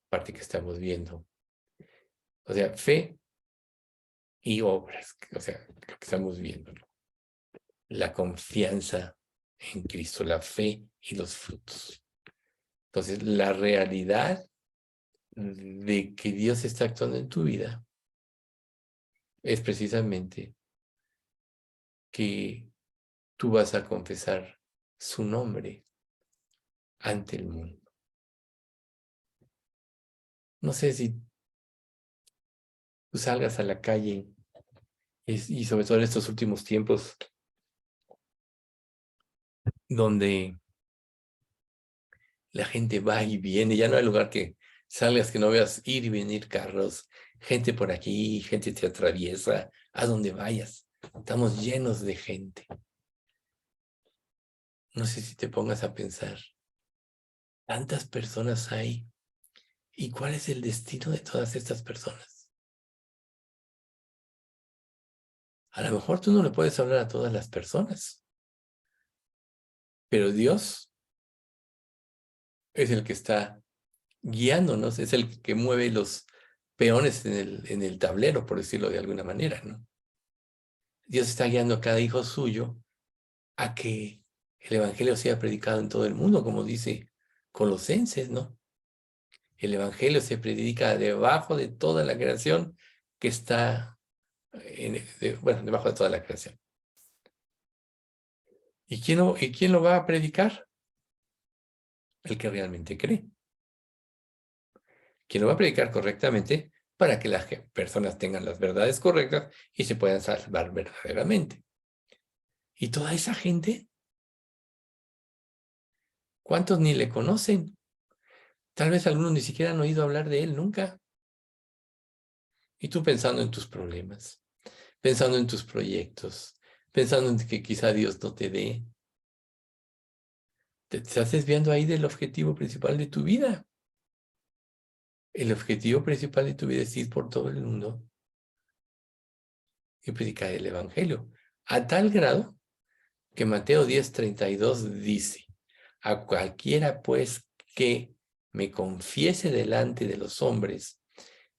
Speaker 2: parte que estamos viendo. O sea, fe y obras, o sea, lo que estamos viendo, ¿no? La confianza en Cristo, la fe y los frutos. Entonces, la realidad de que Dios está actuando en tu vida es precisamente que tú vas a confesar su nombre ante el mundo. No sé si tú salgas a la calle y sobre todo en estos últimos tiempos donde la gente va y viene, ya no hay lugar que salgas que no veas ir y venir carros, gente por aquí, gente te atraviesa, a donde vayas. Estamos llenos de gente. No sé si te pongas a pensar, tantas personas hay, ¿y cuál es el destino de todas estas personas? A lo mejor tú no le puedes hablar a todas las personas, pero Dios es el que está guiándonos, es el que mueve los peones en el tablero, por decirlo de alguna manera, ¿no? Dios está guiando a cada hijo suyo a que el evangelio sea predicado en todo el mundo, como dice Colosenses, ¿no? El evangelio se predica debajo de toda la creación que está, debajo de toda la creación. ¿Y quién lo va a predicar? El que realmente cree. ¿Quién lo va a predicar correctamente para que las personas tengan las verdades correctas y se puedan salvar verdaderamente? Y toda esa gente, ¿cuántos ni le conocen? Tal vez algunos ni siquiera han oído hablar de él nunca. Y tú pensando en tus problemas, pensando en tus proyectos, pensando en que quizá Dios no te dé. Te estás desviando ahí del objetivo principal de tu vida. El objetivo principal de tu vida es ir por todo el mundo y predicar el evangelio. A tal grado que Mateo 10:32 dice, a cualquiera pues que me confiese delante de los hombres,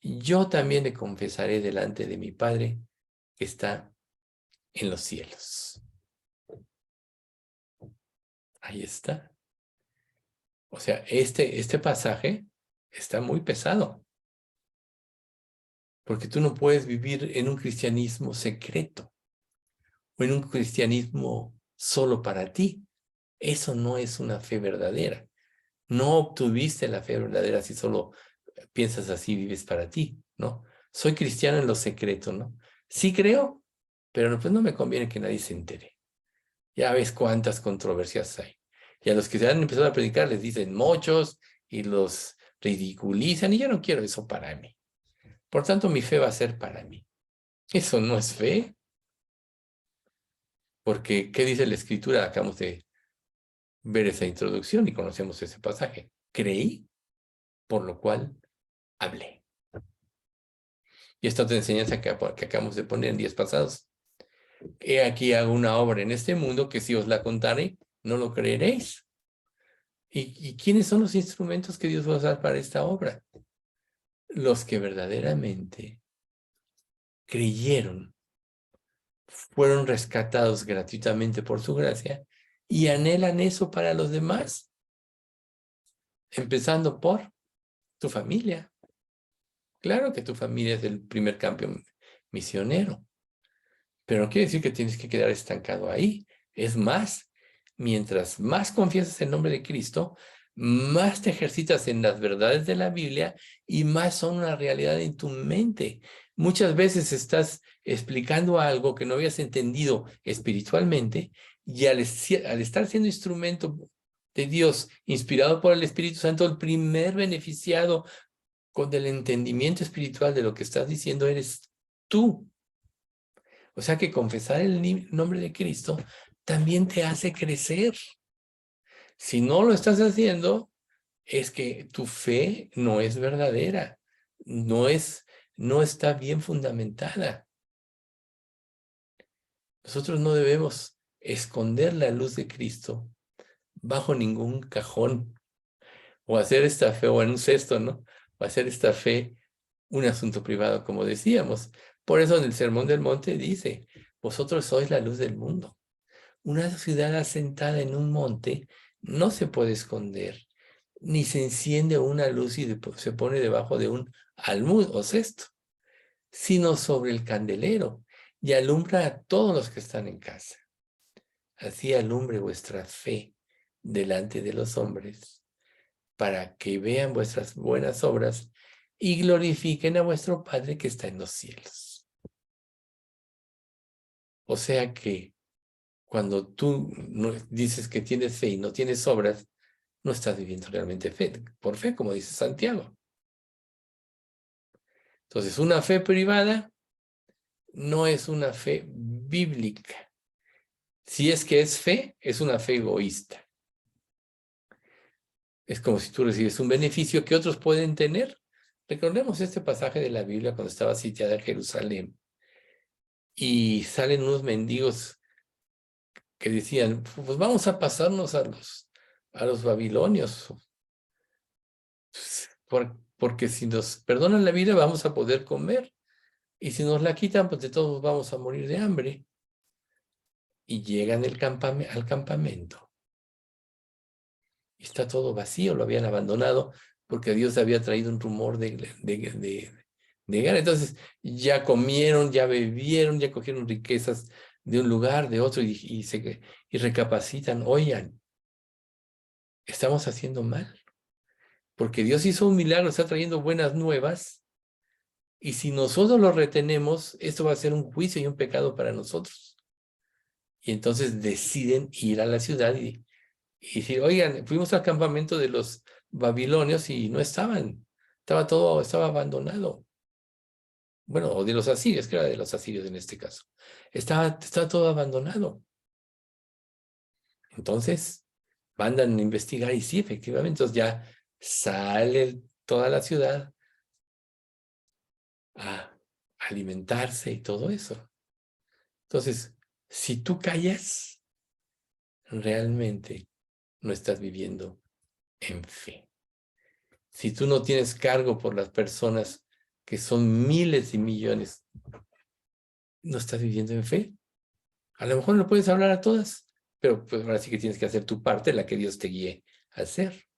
Speaker 2: yo también le confesaré delante de mi Padre que está en los cielos. Ahí está. O sea, este pasaje está muy pesado, porque tú no puedes vivir en un cristianismo secreto o en un cristianismo solo para ti. Eso no es una fe verdadera. No obtuviste la fe verdadera si solo piensas así, vives para ti, ¿no? Soy cristiano en lo secreto, ¿no? Sí creo, pero pues no me conviene que nadie se entere. Ya ves cuántas controversias hay. Y a los que se han empezado a predicar les dicen mochos y los ridiculizan y yo no quiero eso para mí. Por tanto, mi fe va a ser para mí. Eso no es fe, porque ¿qué dice la Escritura? Acabamos de ver esa introducción y conocemos ese pasaje. Creí, por lo cual hablé. Y esta otra enseñanza que acabamos de poner en días pasados. He aquí hago una obra en este mundo que si os la contare, no lo creeréis. ¿Y quiénes son los instrumentos que Dios va a usar para esta obra? Los que verdaderamente creyeron, fueron rescatados gratuitamente por su gracia y anhelan eso para los demás, empezando por tu familia. Claro que tu familia es el primer campeón misionero, pero no quiere decir que tienes que quedar estancado ahí. Es más, mientras más confiesas el nombre de Cristo, más te ejercitas en las verdades de la Biblia y más son una realidad en tu mente. Muchas veces estás explicando algo que no habías entendido espiritualmente y al estar siendo instrumento de Dios, inspirado por el Espíritu Santo, el primer beneficiado con el entendimiento espiritual de lo que estás diciendo eres tú. O sea que confesar el nombre de Cristo también te hace crecer. Si no lo estás haciendo, es que tu fe no es verdadera, no está bien fundamentada. Nosotros no debemos esconder la luz de Cristo bajo ningún cajón o hacer esta fe, o en un cesto, ¿no? O hacer esta fe un asunto privado, como decíamos. Por eso en el Sermón del Monte dice, vosotros sois la luz del mundo. Una ciudad asentada en un monte no se puede esconder, ni se enciende una luz y se pone debajo de un almud o cesto, sino sobre el candelero y alumbra a todos los que están en casa. Así alumbre vuestra fe delante de los hombres, para que vean vuestras buenas obras y glorifiquen a vuestro Padre que está en los cielos. O sea que cuando tú dices que tienes fe y no tienes obras, no estás viviendo realmente fe, por fe, como dice Santiago. Entonces, una fe privada no es una fe bíblica. Si es que es fe, es una fe egoísta. Es como si tú recibes un beneficio que otros pueden tener. Recordemos este pasaje de la Biblia cuando estaba sitiada Jerusalén y salen unos mendigos que decían, pues vamos a pasarnos a los babilonios, porque si nos perdonan la vida vamos a poder comer, y si nos la quitan, pues de todos vamos a morir de hambre. Y llegan al campamento, y está todo vacío, lo habían abandonado, porque Dios había traído un rumor de guerra. Entonces ya comieron, ya bebieron, ya cogieron riquezas de un lugar, de otro, y recapacitan, oigan, estamos haciendo mal, porque Dios hizo un milagro, está trayendo buenas nuevas, y si nosotros lo retenemos, esto va a ser un juicio y un pecado para nosotros. Y entonces deciden ir a la ciudad y decir, oigan, fuimos al campamento de los babilonios y no estaban. Estaba abandonado. Bueno, o de los asirios, que era de los asirios en este caso. Estaba todo abandonado. Entonces, mandan a investigar y sí, efectivamente, entonces ya sale toda la ciudad a alimentarse y todo eso. Entonces, si tú callas, realmente no estás viviendo en fe. Si tú no tienes cargo por las personas que son miles y millones, no estás viviendo en fe. A lo mejor no puedes hablar a todas, pero pues ahora sí que tienes que hacer tu parte, la que Dios te guíe a hacer.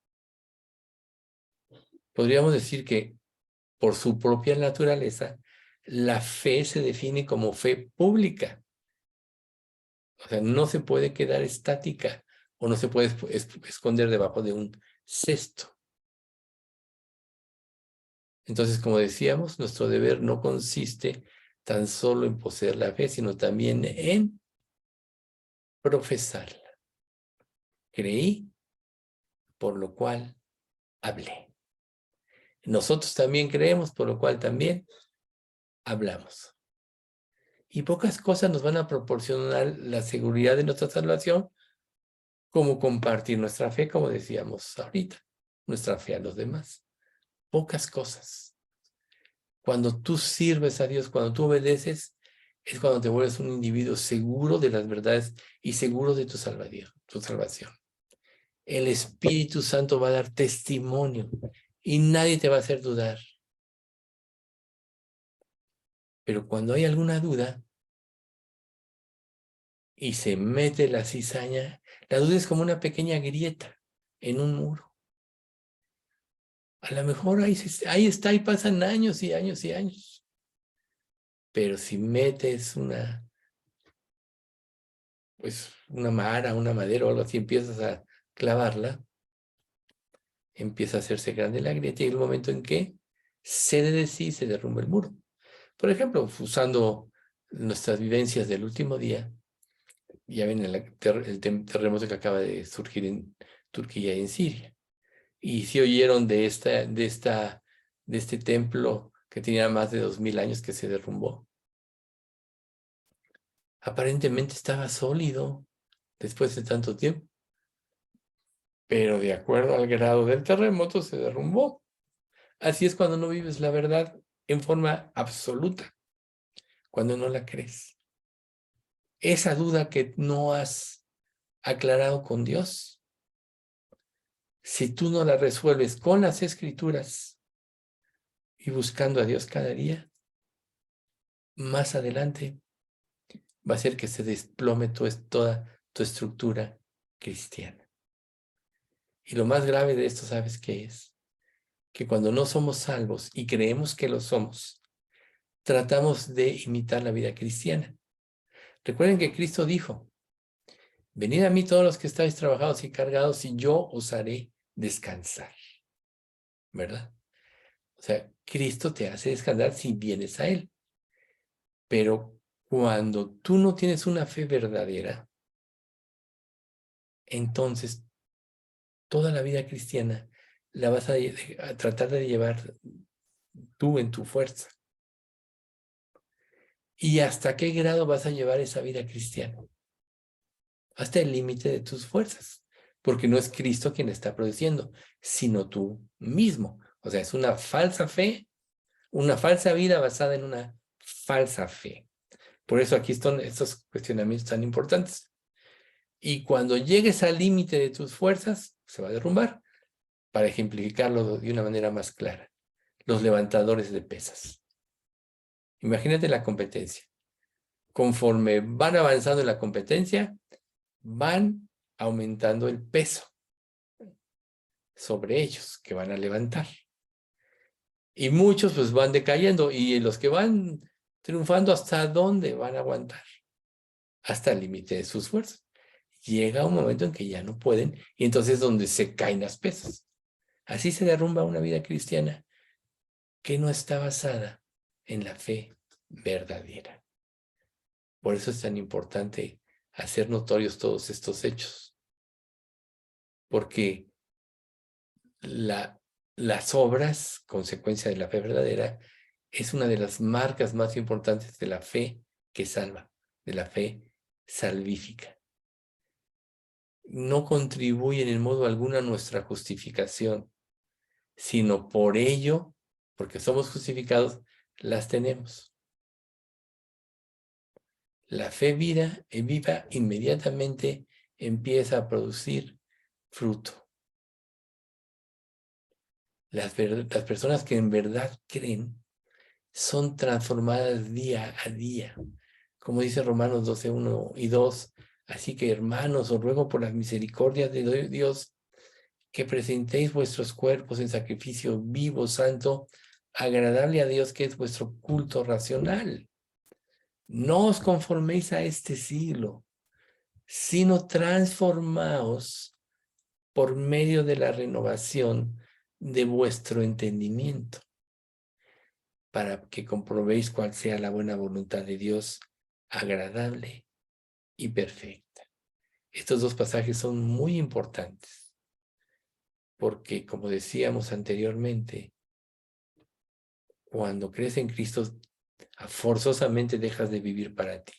Speaker 2: Podríamos decir que por su propia naturaleza, la fe se define como fe pública. O sea, no se puede quedar estática o no se puede esconder debajo de un cesto. Entonces, como decíamos, nuestro deber no consiste tan solo en poseer la fe, sino también en profesarla. Creí, por lo cual hablé. Nosotros también creemos, por lo cual también hablamos. Y pocas cosas nos van a proporcionar la seguridad de nuestra salvación, como compartir nuestra fe, como decíamos ahorita, nuestra fe a los demás. Pocas cosas. Cuando tú sirves a Dios, cuando tú obedeces, es cuando te vuelves un individuo seguro de las verdades y seguro de tu salvación. El Espíritu Santo va a dar testimonio y nadie te va a hacer dudar. Pero cuando hay alguna duda y se mete la cizaña, la duda es como una pequeña grieta en un muro. A lo mejor ahí está y pasan años y años y años. Pero si metes una mara, una madera o algo así, empiezas a clavarla, empieza a hacerse grande la grieta y el momento en que cede de sí, se derrumba el muro. Por ejemplo, usando nuestras vivencias del último día, ya ven el terremoto que acaba de surgir en Turquía y en Siria. Y si oyeron de este templo que tenía más de 2000 años que se derrumbó. Aparentemente estaba sólido después de tanto tiempo, pero de acuerdo al grado del terremoto se derrumbó. Así es cuando no vives la verdad en forma absoluta, cuando no la crees. Esa duda que no has aclarado con Dios, si tú no la resuelves con las Escrituras y buscando a Dios cada día, más adelante va a ser que se desplome toda tu estructura cristiana. Y lo más grave de esto, ¿sabes qué es? Que cuando no somos salvos y creemos que lo somos, tratamos de imitar la vida cristiana. Recuerden que Cristo dijo, venid a mí todos los que estáis trabajados y cargados y yo os haré descansar. ¿Verdad? O sea, Cristo te hace descansar si vienes a Él. Pero cuando tú no tienes una fe verdadera, entonces toda la vida cristiana la vas a tratar de llevar tú en tu fuerza. ¿Y hasta qué grado vas a llevar esa vida cristiana? Hasta el límite de tus fuerzas, porque no es Cristo quien está produciendo, sino tú mismo. O sea, es una falsa fe, una falsa vida basada en una falsa fe. Por eso aquí están estos cuestionamientos tan importantes. Y cuando llegues al límite de tus fuerzas, se va a derrumbar. Para ejemplificarlo de una manera más clara, los levantadores de pesas. Imagínate la competencia. Conforme van avanzando en la competencia, van aumentando el peso sobre ellos que van a levantar. Y muchos pues van decayendo y los que van triunfando, ¿hasta dónde van a aguantar? Hasta el límite de sus fuerzas. Llega un momento en que ya no pueden y entonces es donde se caen las pesas. Así se derrumba una vida cristiana que no está basada en la fe verdadera. Por eso es tan importante hacer notorios todos estos hechos. Porque las obras, consecuencia de la fe verdadera, es una de las marcas más importantes de la fe que salva, de la fe salvífica. No contribuyen en modo alguno a nuestra justificación, sino por ello, porque somos justificados, las tenemos. La fe viva inmediatamente empieza a producir fruto. Las personas que en verdad creen son transformadas día a día. Como dice Romanos 12, 1 y 2. Así que, hermanos, os ruego por las misericordias de Dios que presentéis vuestros cuerpos en sacrificio vivo, santo, agradable a Dios, que es vuestro culto racional. No os conforméis a este siglo, sino transformaos por medio de la renovación de vuestro entendimiento, para que comprobéis cuál sea la buena voluntad de Dios, agradable y perfecta. Estos dos pasajes son muy importantes, porque, como decíamos anteriormente, cuando crees en Cristo, forzosamente dejas de vivir para ti.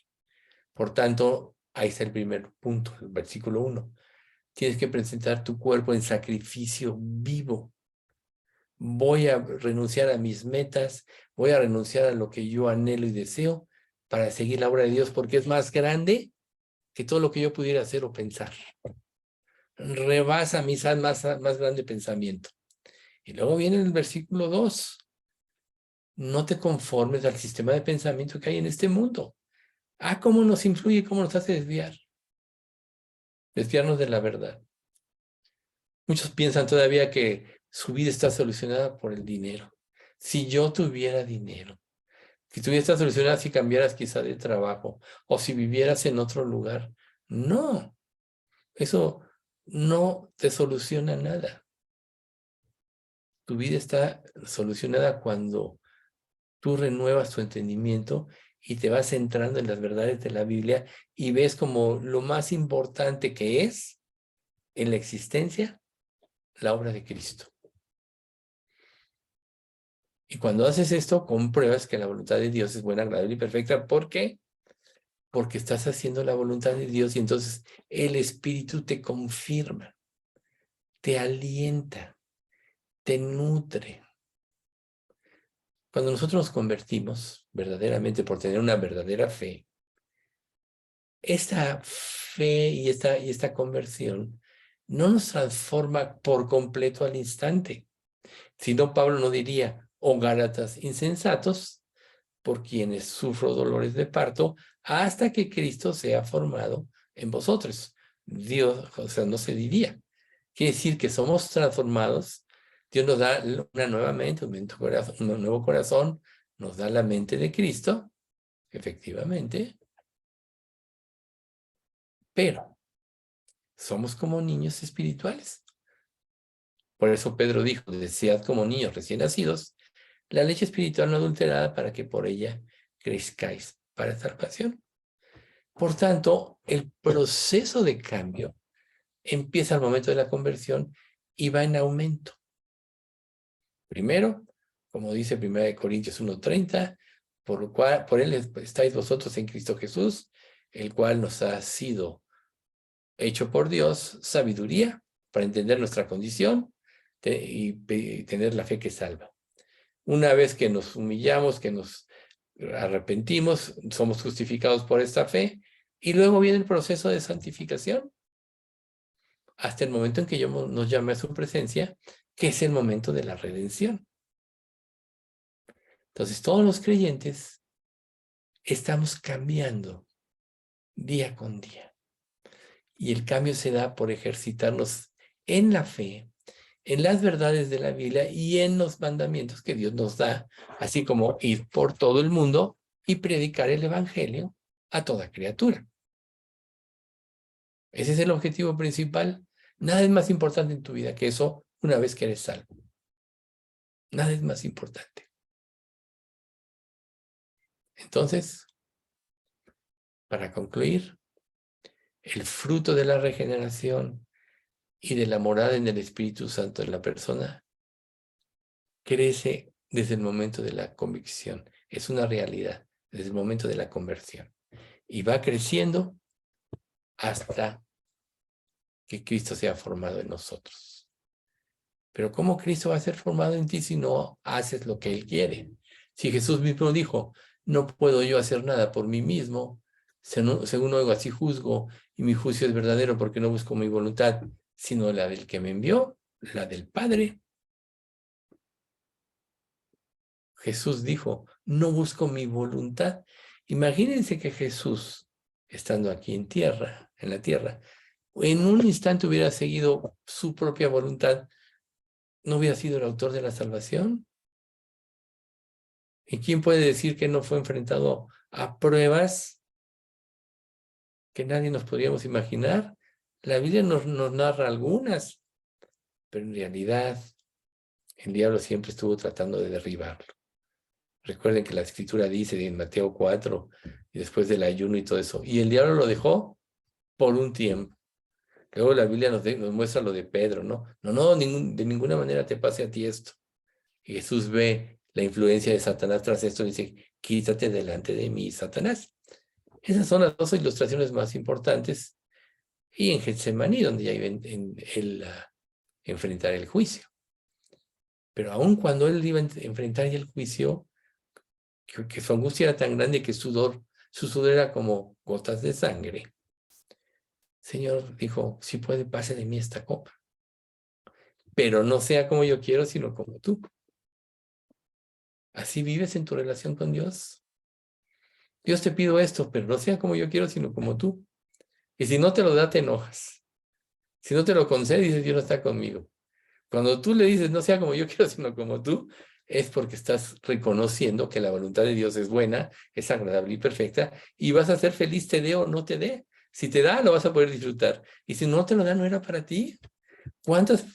Speaker 2: Por tanto, ahí está el primer punto, el versículo 1. Tienes que presentar tu cuerpo en sacrificio vivo. Voy a renunciar a mis metas, voy a renunciar a lo que yo anhelo y deseo para seguir la obra de Dios, porque es más grande que todo lo que yo pudiera hacer o pensar. Rebasa mi más grande pensamiento. Y luego viene el versículo 2. No te conformes al sistema de pensamiento que hay en este mundo. ¿Cómo nos influye, cómo nos hace desviarnos de la verdad? Muchos piensan todavía que su vida está solucionada por el dinero. Si yo tuviera dinero, si tu vida está solucionada si cambiaras quizá de trabajo o si vivieras en otro lugar. No, eso no te soluciona nada. Tu vida está solucionada cuando tú renuevas tu entendimiento y te vas centrando en las verdades de la Biblia y ves como lo más importante que es en la existencia la obra de Cristo. Y cuando haces esto, compruebas que la voluntad de Dios es buena, agradable y perfecta. ¿Por qué? Porque estás haciendo la voluntad de Dios y entonces el Espíritu te confirma, te alienta, te nutre. Cuando nosotros nos convertimos verdaderamente por tener una verdadera fe, esta fe y esta conversión no nos transforma por completo al instante. Si no, Pablo no diría, oh Gálatas insensatos, por quienes sufro dolores de parto, hasta que Cristo sea formado en vosotros. Dios, o sea, no se diría. Quiere decir que somos transformados. Dios nos da una nueva mente, un nuevo corazón, nos da la mente de Cristo, efectivamente, pero somos como niños espirituales. Por eso Pedro dijo, desead como niños recién nacidos la leche espiritual no adulterada para que por ella crezcáis para salvación. Por tanto, el proceso de cambio empieza al momento de la conversión y va en aumento. Primero, como dice 1 Corintios 1:30, por él estáis vosotros en Cristo Jesús, el cual nos ha sido hecho por Dios sabiduría para entender nuestra condición y tener la fe que salva. Una vez que nos humillamos, que nos arrepentimos, somos justificados por esta fe, y luego viene el proceso de santificación, hasta el momento en que nos llame a su presencia, que es el momento de la redención. Entonces, todos los creyentes estamos cambiando día con día. Y el cambio se da por ejercitarnos en la fe, en las verdades de la Biblia y en los mandamientos que Dios nos da, así como ir por todo el mundo y predicar el evangelio a toda criatura. Ese es el objetivo principal. Nada es más importante en tu vida que eso una vez que eres salvo. Nada es más importante. Entonces, para concluir, el fruto de la regeneración y de la morada en el Espíritu Santo en la persona crece desde el momento de la convicción. Es una realidad desde el momento de la conversión. Y va creciendo hasta que Cristo sea formado en nosotros. Pero ¿cómo Cristo va a ser formado en ti si no haces lo que Él quiere? Si Jesús mismo dijo, no puedo yo hacer nada por mí mismo, según oigo así juzgo, y mi juicio es verdadero porque no busco mi voluntad, sino la del que me envió, la del Padre. Jesús dijo, no busco mi voluntad. Imagínense que Jesús, estando aquí en la tierra, en un instante hubiera seguido su propia voluntad, ¿no hubiera sido el autor de la salvación? ¿Y quién puede decir que no fue enfrentado a pruebas que nadie nos podríamos imaginar? La Biblia nos narra algunas, pero en realidad el diablo siempre estuvo tratando de derribarlo. Recuerden que la Escritura dice en Mateo 4, y después del ayuno y todo eso, y el diablo lo dejó por un tiempo. Luego la Biblia nos muestra lo de Pedro, ¿no? No, de ninguna manera te pase a ti esto. Y Jesús ve la influencia de Satanás tras esto y dice, quítate delante de mí, Satanás. Esas son las dos ilustraciones más importantes. Y en Getsemaní, donde ya iba él a enfrentar el juicio. Pero aun cuando él iba a enfrentar el juicio, que su angustia era tan grande que su sudor era como gotas de sangre. Señor dijo, si puede, pase de mí esta copa. Pero no sea como yo quiero, sino como tú. ¿Así vives en tu relación con Dios? Dios te pido esto, pero no sea como yo quiero, sino como tú. Y si no te lo da, te enojas. Si no te lo concede, dices, Dios no está conmigo. Cuando tú le dices, no sea como yo quiero, sino como tú, es porque estás reconociendo que la voluntad de Dios es buena, es agradable y perfecta, y vas a ser feliz, te dé o no te dé. Si te da, lo vas a poder disfrutar. Y si no te lo da, no era para ti. ¿Cuántas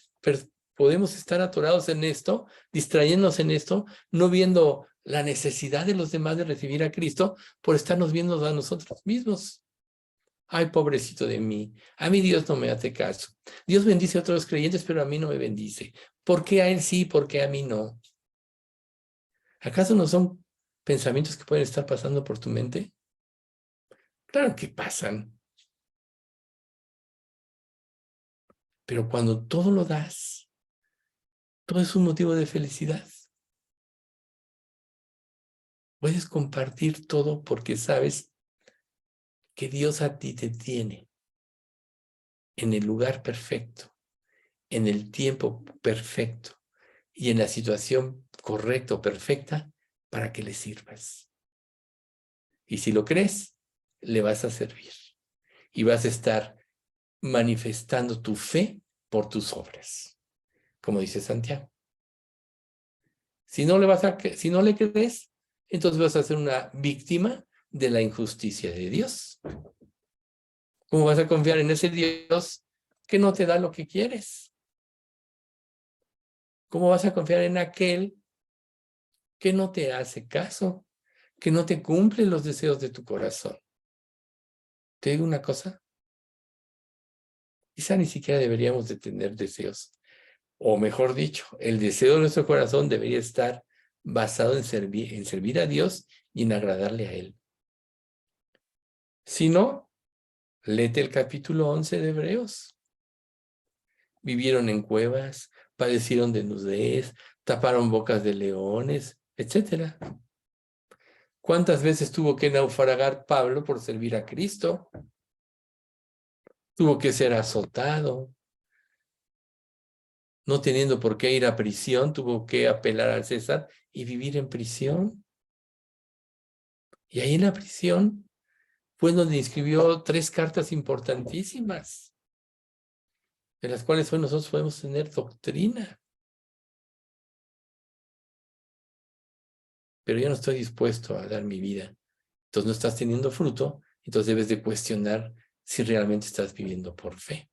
Speaker 2: podemos estar atorados en esto, distrayéndonos en esto, no viendo la necesidad de los demás de recibir a Cristo por estarnos viendo a nosotros mismos? Ay, pobrecito de mí. A mí Dios no me hace caso. Dios bendice a otros creyentes, pero a mí no me bendice. ¿Por qué a él sí, por qué a mí no? ¿Acaso no son pensamientos que pueden estar pasando por tu mente? Claro que pasan. Pero cuando todo lo das, todo es un motivo de felicidad. Puedes compartir todo porque sabes que Dios a ti te tiene en el lugar perfecto, en el tiempo perfecto y en la situación correcta o perfecta para que le sirvas. Y si lo crees, le vas a servir y vas a estar manifestando tu fe por tus obras, como dice Santiago. Si no le crees, entonces vas a ser una víctima de la injusticia de Dios. ¿Cómo vas a confiar en ese Dios que no te da lo que quieres? ¿Cómo vas a confiar en aquel que no te hace caso, que no te cumple los deseos de tu corazón? Te digo una cosa, quizá ni siquiera deberíamos de tener deseos, o mejor dicho, el deseo de nuestro corazón debería estar basado en servir a Dios y en agradarle a Él. Si no, léete el capítulo 11 de Hebreos. Vivieron en cuevas, padecieron desnudez, taparon bocas de leones, etc. ¿Cuántas veces tuvo que naufragar Pablo por servir a Cristo? Tuvo que ser azotado. No teniendo por qué ir a prisión, tuvo que apelar al César y vivir en prisión. Y ahí en la prisión fue donde escribió 3 cartas importantísimas, de las cuales hoy nosotros podemos tener doctrina. Pero yo no estoy dispuesto a dar mi vida. Entonces no estás teniendo fruto, entonces debes de cuestionar si realmente estás viviendo por fe.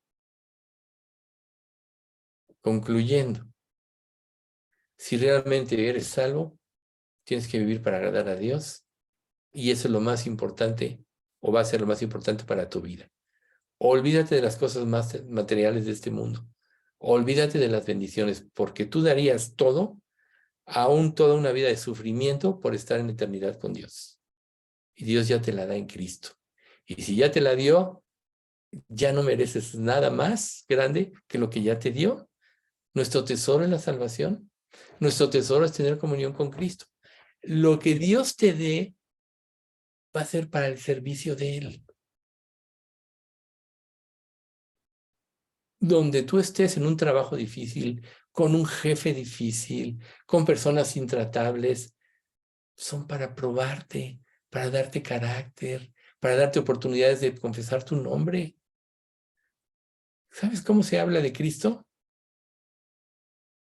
Speaker 2: Concluyendo, si realmente eres salvo, tienes que vivir para agradar a Dios y eso es lo más importante o va a ser lo más importante para tu vida. Olvídate de las cosas más materiales de este mundo. Olvídate de las bendiciones, porque tú darías todo, aún toda una vida de sufrimiento por estar en eternidad con Dios. Y Dios ya te la da en Cristo. Y si ya te la dio, ya no mereces nada más grande que lo que ya te dio. Nuestro tesoro es la salvación. Nuestro tesoro es tener comunión con Cristo. Lo que Dios te dé va a ser para el servicio de Él. Donde tú estés en un trabajo difícil, con un jefe difícil, con personas intratables, son para probarte, para darte carácter, para darte oportunidades de confesar tu nombre. ¿Sabes cómo se habla de Cristo?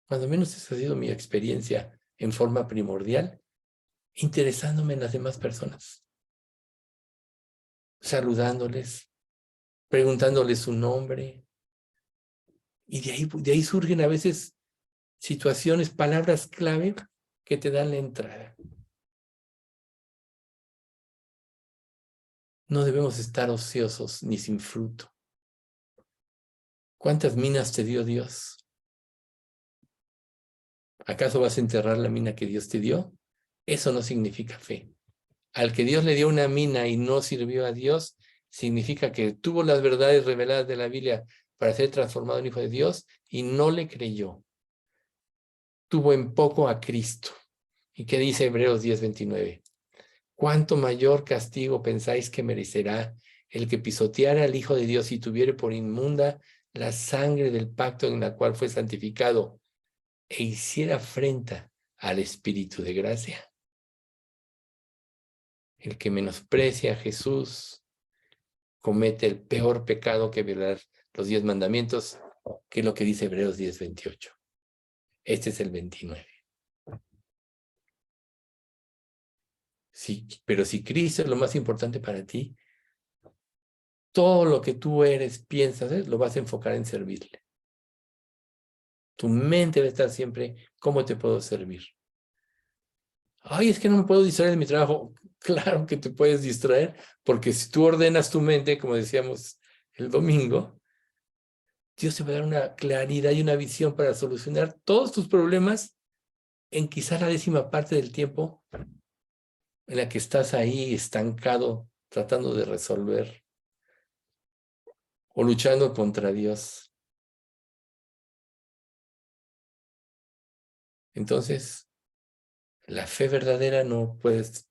Speaker 2: Cuando menos esa ha sido mi experiencia en forma primordial, interesándome en las demás personas, saludándoles, preguntándoles su nombre. Y de ahí surgen a veces situaciones, palabras clave que te dan la entrada. No debemos estar ociosos ni sin fruto. ¿Cuántas minas te dio Dios? ¿Acaso vas a enterrar la mina que Dios te dio? Eso no significa fe. Al que Dios le dio una mina y no sirvió a Dios, significa que tuvo las verdades reveladas de la Biblia para ser transformado en hijo de Dios y no le creyó. Tuvo en poco a Cristo. ¿Y qué dice Hebreos 10:29? ¿Cuánto mayor castigo pensáis que merecerá el que pisoteara al Hijo de Dios y tuviere por inmunda la sangre del pacto en la cual fue santificado e hiciera afrenta al Espíritu de gracia? El que menosprecia a Jesús comete el peor pecado que violar los 10 mandamientos, que es lo que dice Hebreos 10:28. Este es el 29. Sí, pero si Cristo es lo más importante para ti, todo lo que tú eres, piensas, lo vas a enfocar en servirle. Tu mente va a estar siempre, ¿cómo te puedo servir? Ay, es que no me puedo distraer de mi trabajo. Claro que te puedes distraer, porque si tú ordenas tu mente, como decíamos el domingo, Dios te va a dar una claridad y una visión para solucionar todos tus problemas en quizá la 10ª parte del tiempo en la que estás ahí estancado, tratando de resolver o luchando contra Dios. Entonces, la fe verdadera no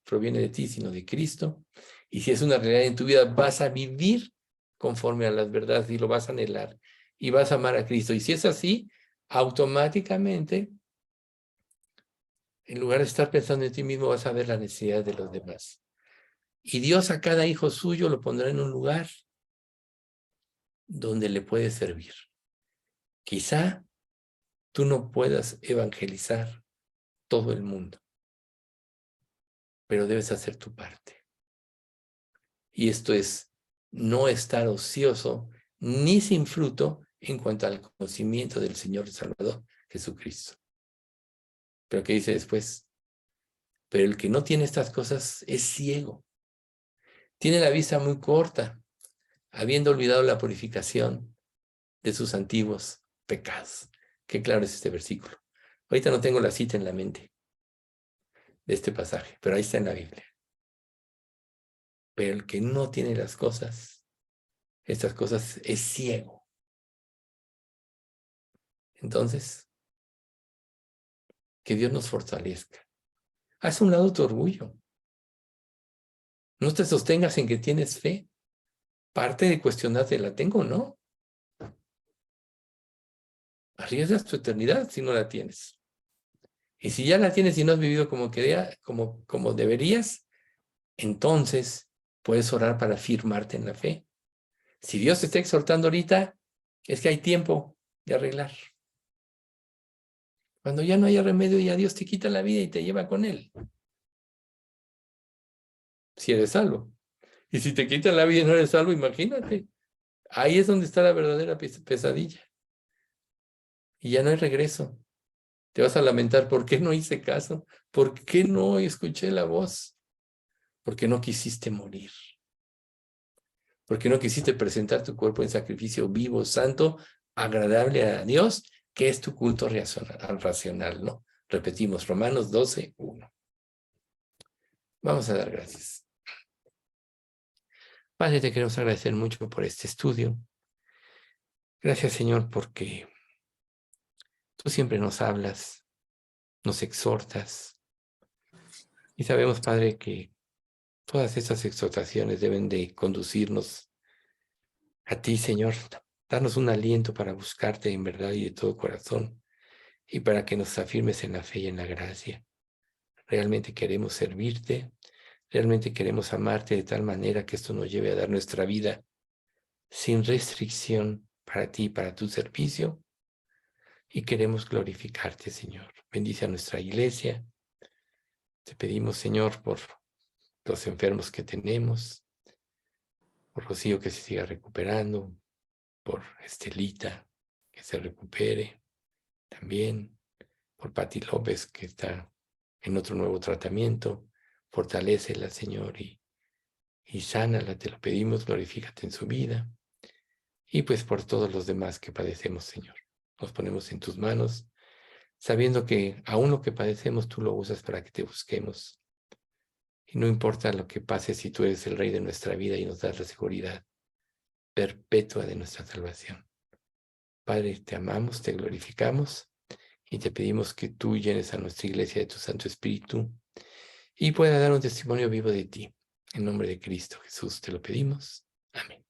Speaker 2: proviene de ti, sino de Cristo. Y si es una realidad en tu vida, vas a vivir conforme a las verdades y lo vas a anhelar. Y vas a amar a Cristo. Y si es así, automáticamente, en lugar de estar pensando en ti mismo, vas a ver la necesidad de los demás. Y Dios a cada hijo suyo lo pondrá en un lugar donde le puede servir. Quizá tú no puedas evangelizar todo el mundo, pero debes hacer tu parte. Y esto es no estar ocioso ni sin fruto en cuanto al conocimiento del Señor y Salvador Jesucristo. Pero ¿qué dice después? Pero el que no tiene estas cosas es ciego. Tiene la vista muy corta, habiendo olvidado la purificación de sus antiguos pecados. Qué claro es este versículo. Ahorita no tengo la cita en la mente de este pasaje, pero ahí está en la Biblia. Pero el que no tiene las cosas, estas cosas, es ciego. Entonces, que Dios nos fortalezca. Haz a un lado tu orgullo. No te sostengas en que tienes fe. Parte de cuestionarte, ¿la tengo o no? Arriesgas tu eternidad si no la tienes. Y si ya la tienes y no has vivido como deberías, entonces puedes orar para firmarte en la fe. Si Dios te está exhortando ahorita, es que hay tiempo de arreglar. Cuando ya no haya remedio, ya Dios te quita la vida y te lleva con Él. Si eres salvo. Y si te quitan la vida y no eres salvo, imagínate. Ahí es donde está la verdadera pesadilla. Y ya no hay regreso. Te vas a lamentar, ¿por qué no hice caso? ¿Por qué no escuché la voz? ¿Por qué no quisiste morir? porque no quisiste presentar tu cuerpo en sacrificio vivo, santo, agradable a Dios, que es tu culto racional, ¿no? Repetimos, Romanos 12:1. Vamos a dar gracias. Padre, te queremos agradecer mucho por este estudio. Gracias, Señor, porque tú siempre nos hablas, nos exhortas. Y sabemos, Padre, que todas estas exhortaciones deben de conducirnos a ti, Señor. Darnos un aliento para buscarte en verdad y de todo corazón, y para que nos afirmes en la fe y en la gracia. Realmente queremos servirte, realmente queremos amarte de tal manera que esto nos lleve a dar nuestra vida sin restricción para ti, para tu servicio, y queremos glorificarte, Señor. Bendice a nuestra iglesia. Te pedimos, Señor, por los enfermos que tenemos, por Rocío que se siga recuperando, por Estelita que se recupere también, por Pati López que está en otro nuevo tratamiento. Fortalécela, Señor, y sánala, te lo pedimos, glorifícate en su vida. Y pues por todos los demás que padecemos, Señor. Nos ponemos en tus manos, sabiendo que aún lo que padecemos tú lo usas para que te busquemos. Y no importa lo que pase si tú eres el Rey de nuestra vida y nos das la seguridad perpetua de nuestra salvación. Padre, te amamos, te glorificamos y te pedimos que tú llenes a nuestra iglesia de tu Santo Espíritu y pueda dar un testimonio vivo de ti. En nombre de Cristo Jesús te lo pedimos. Amén.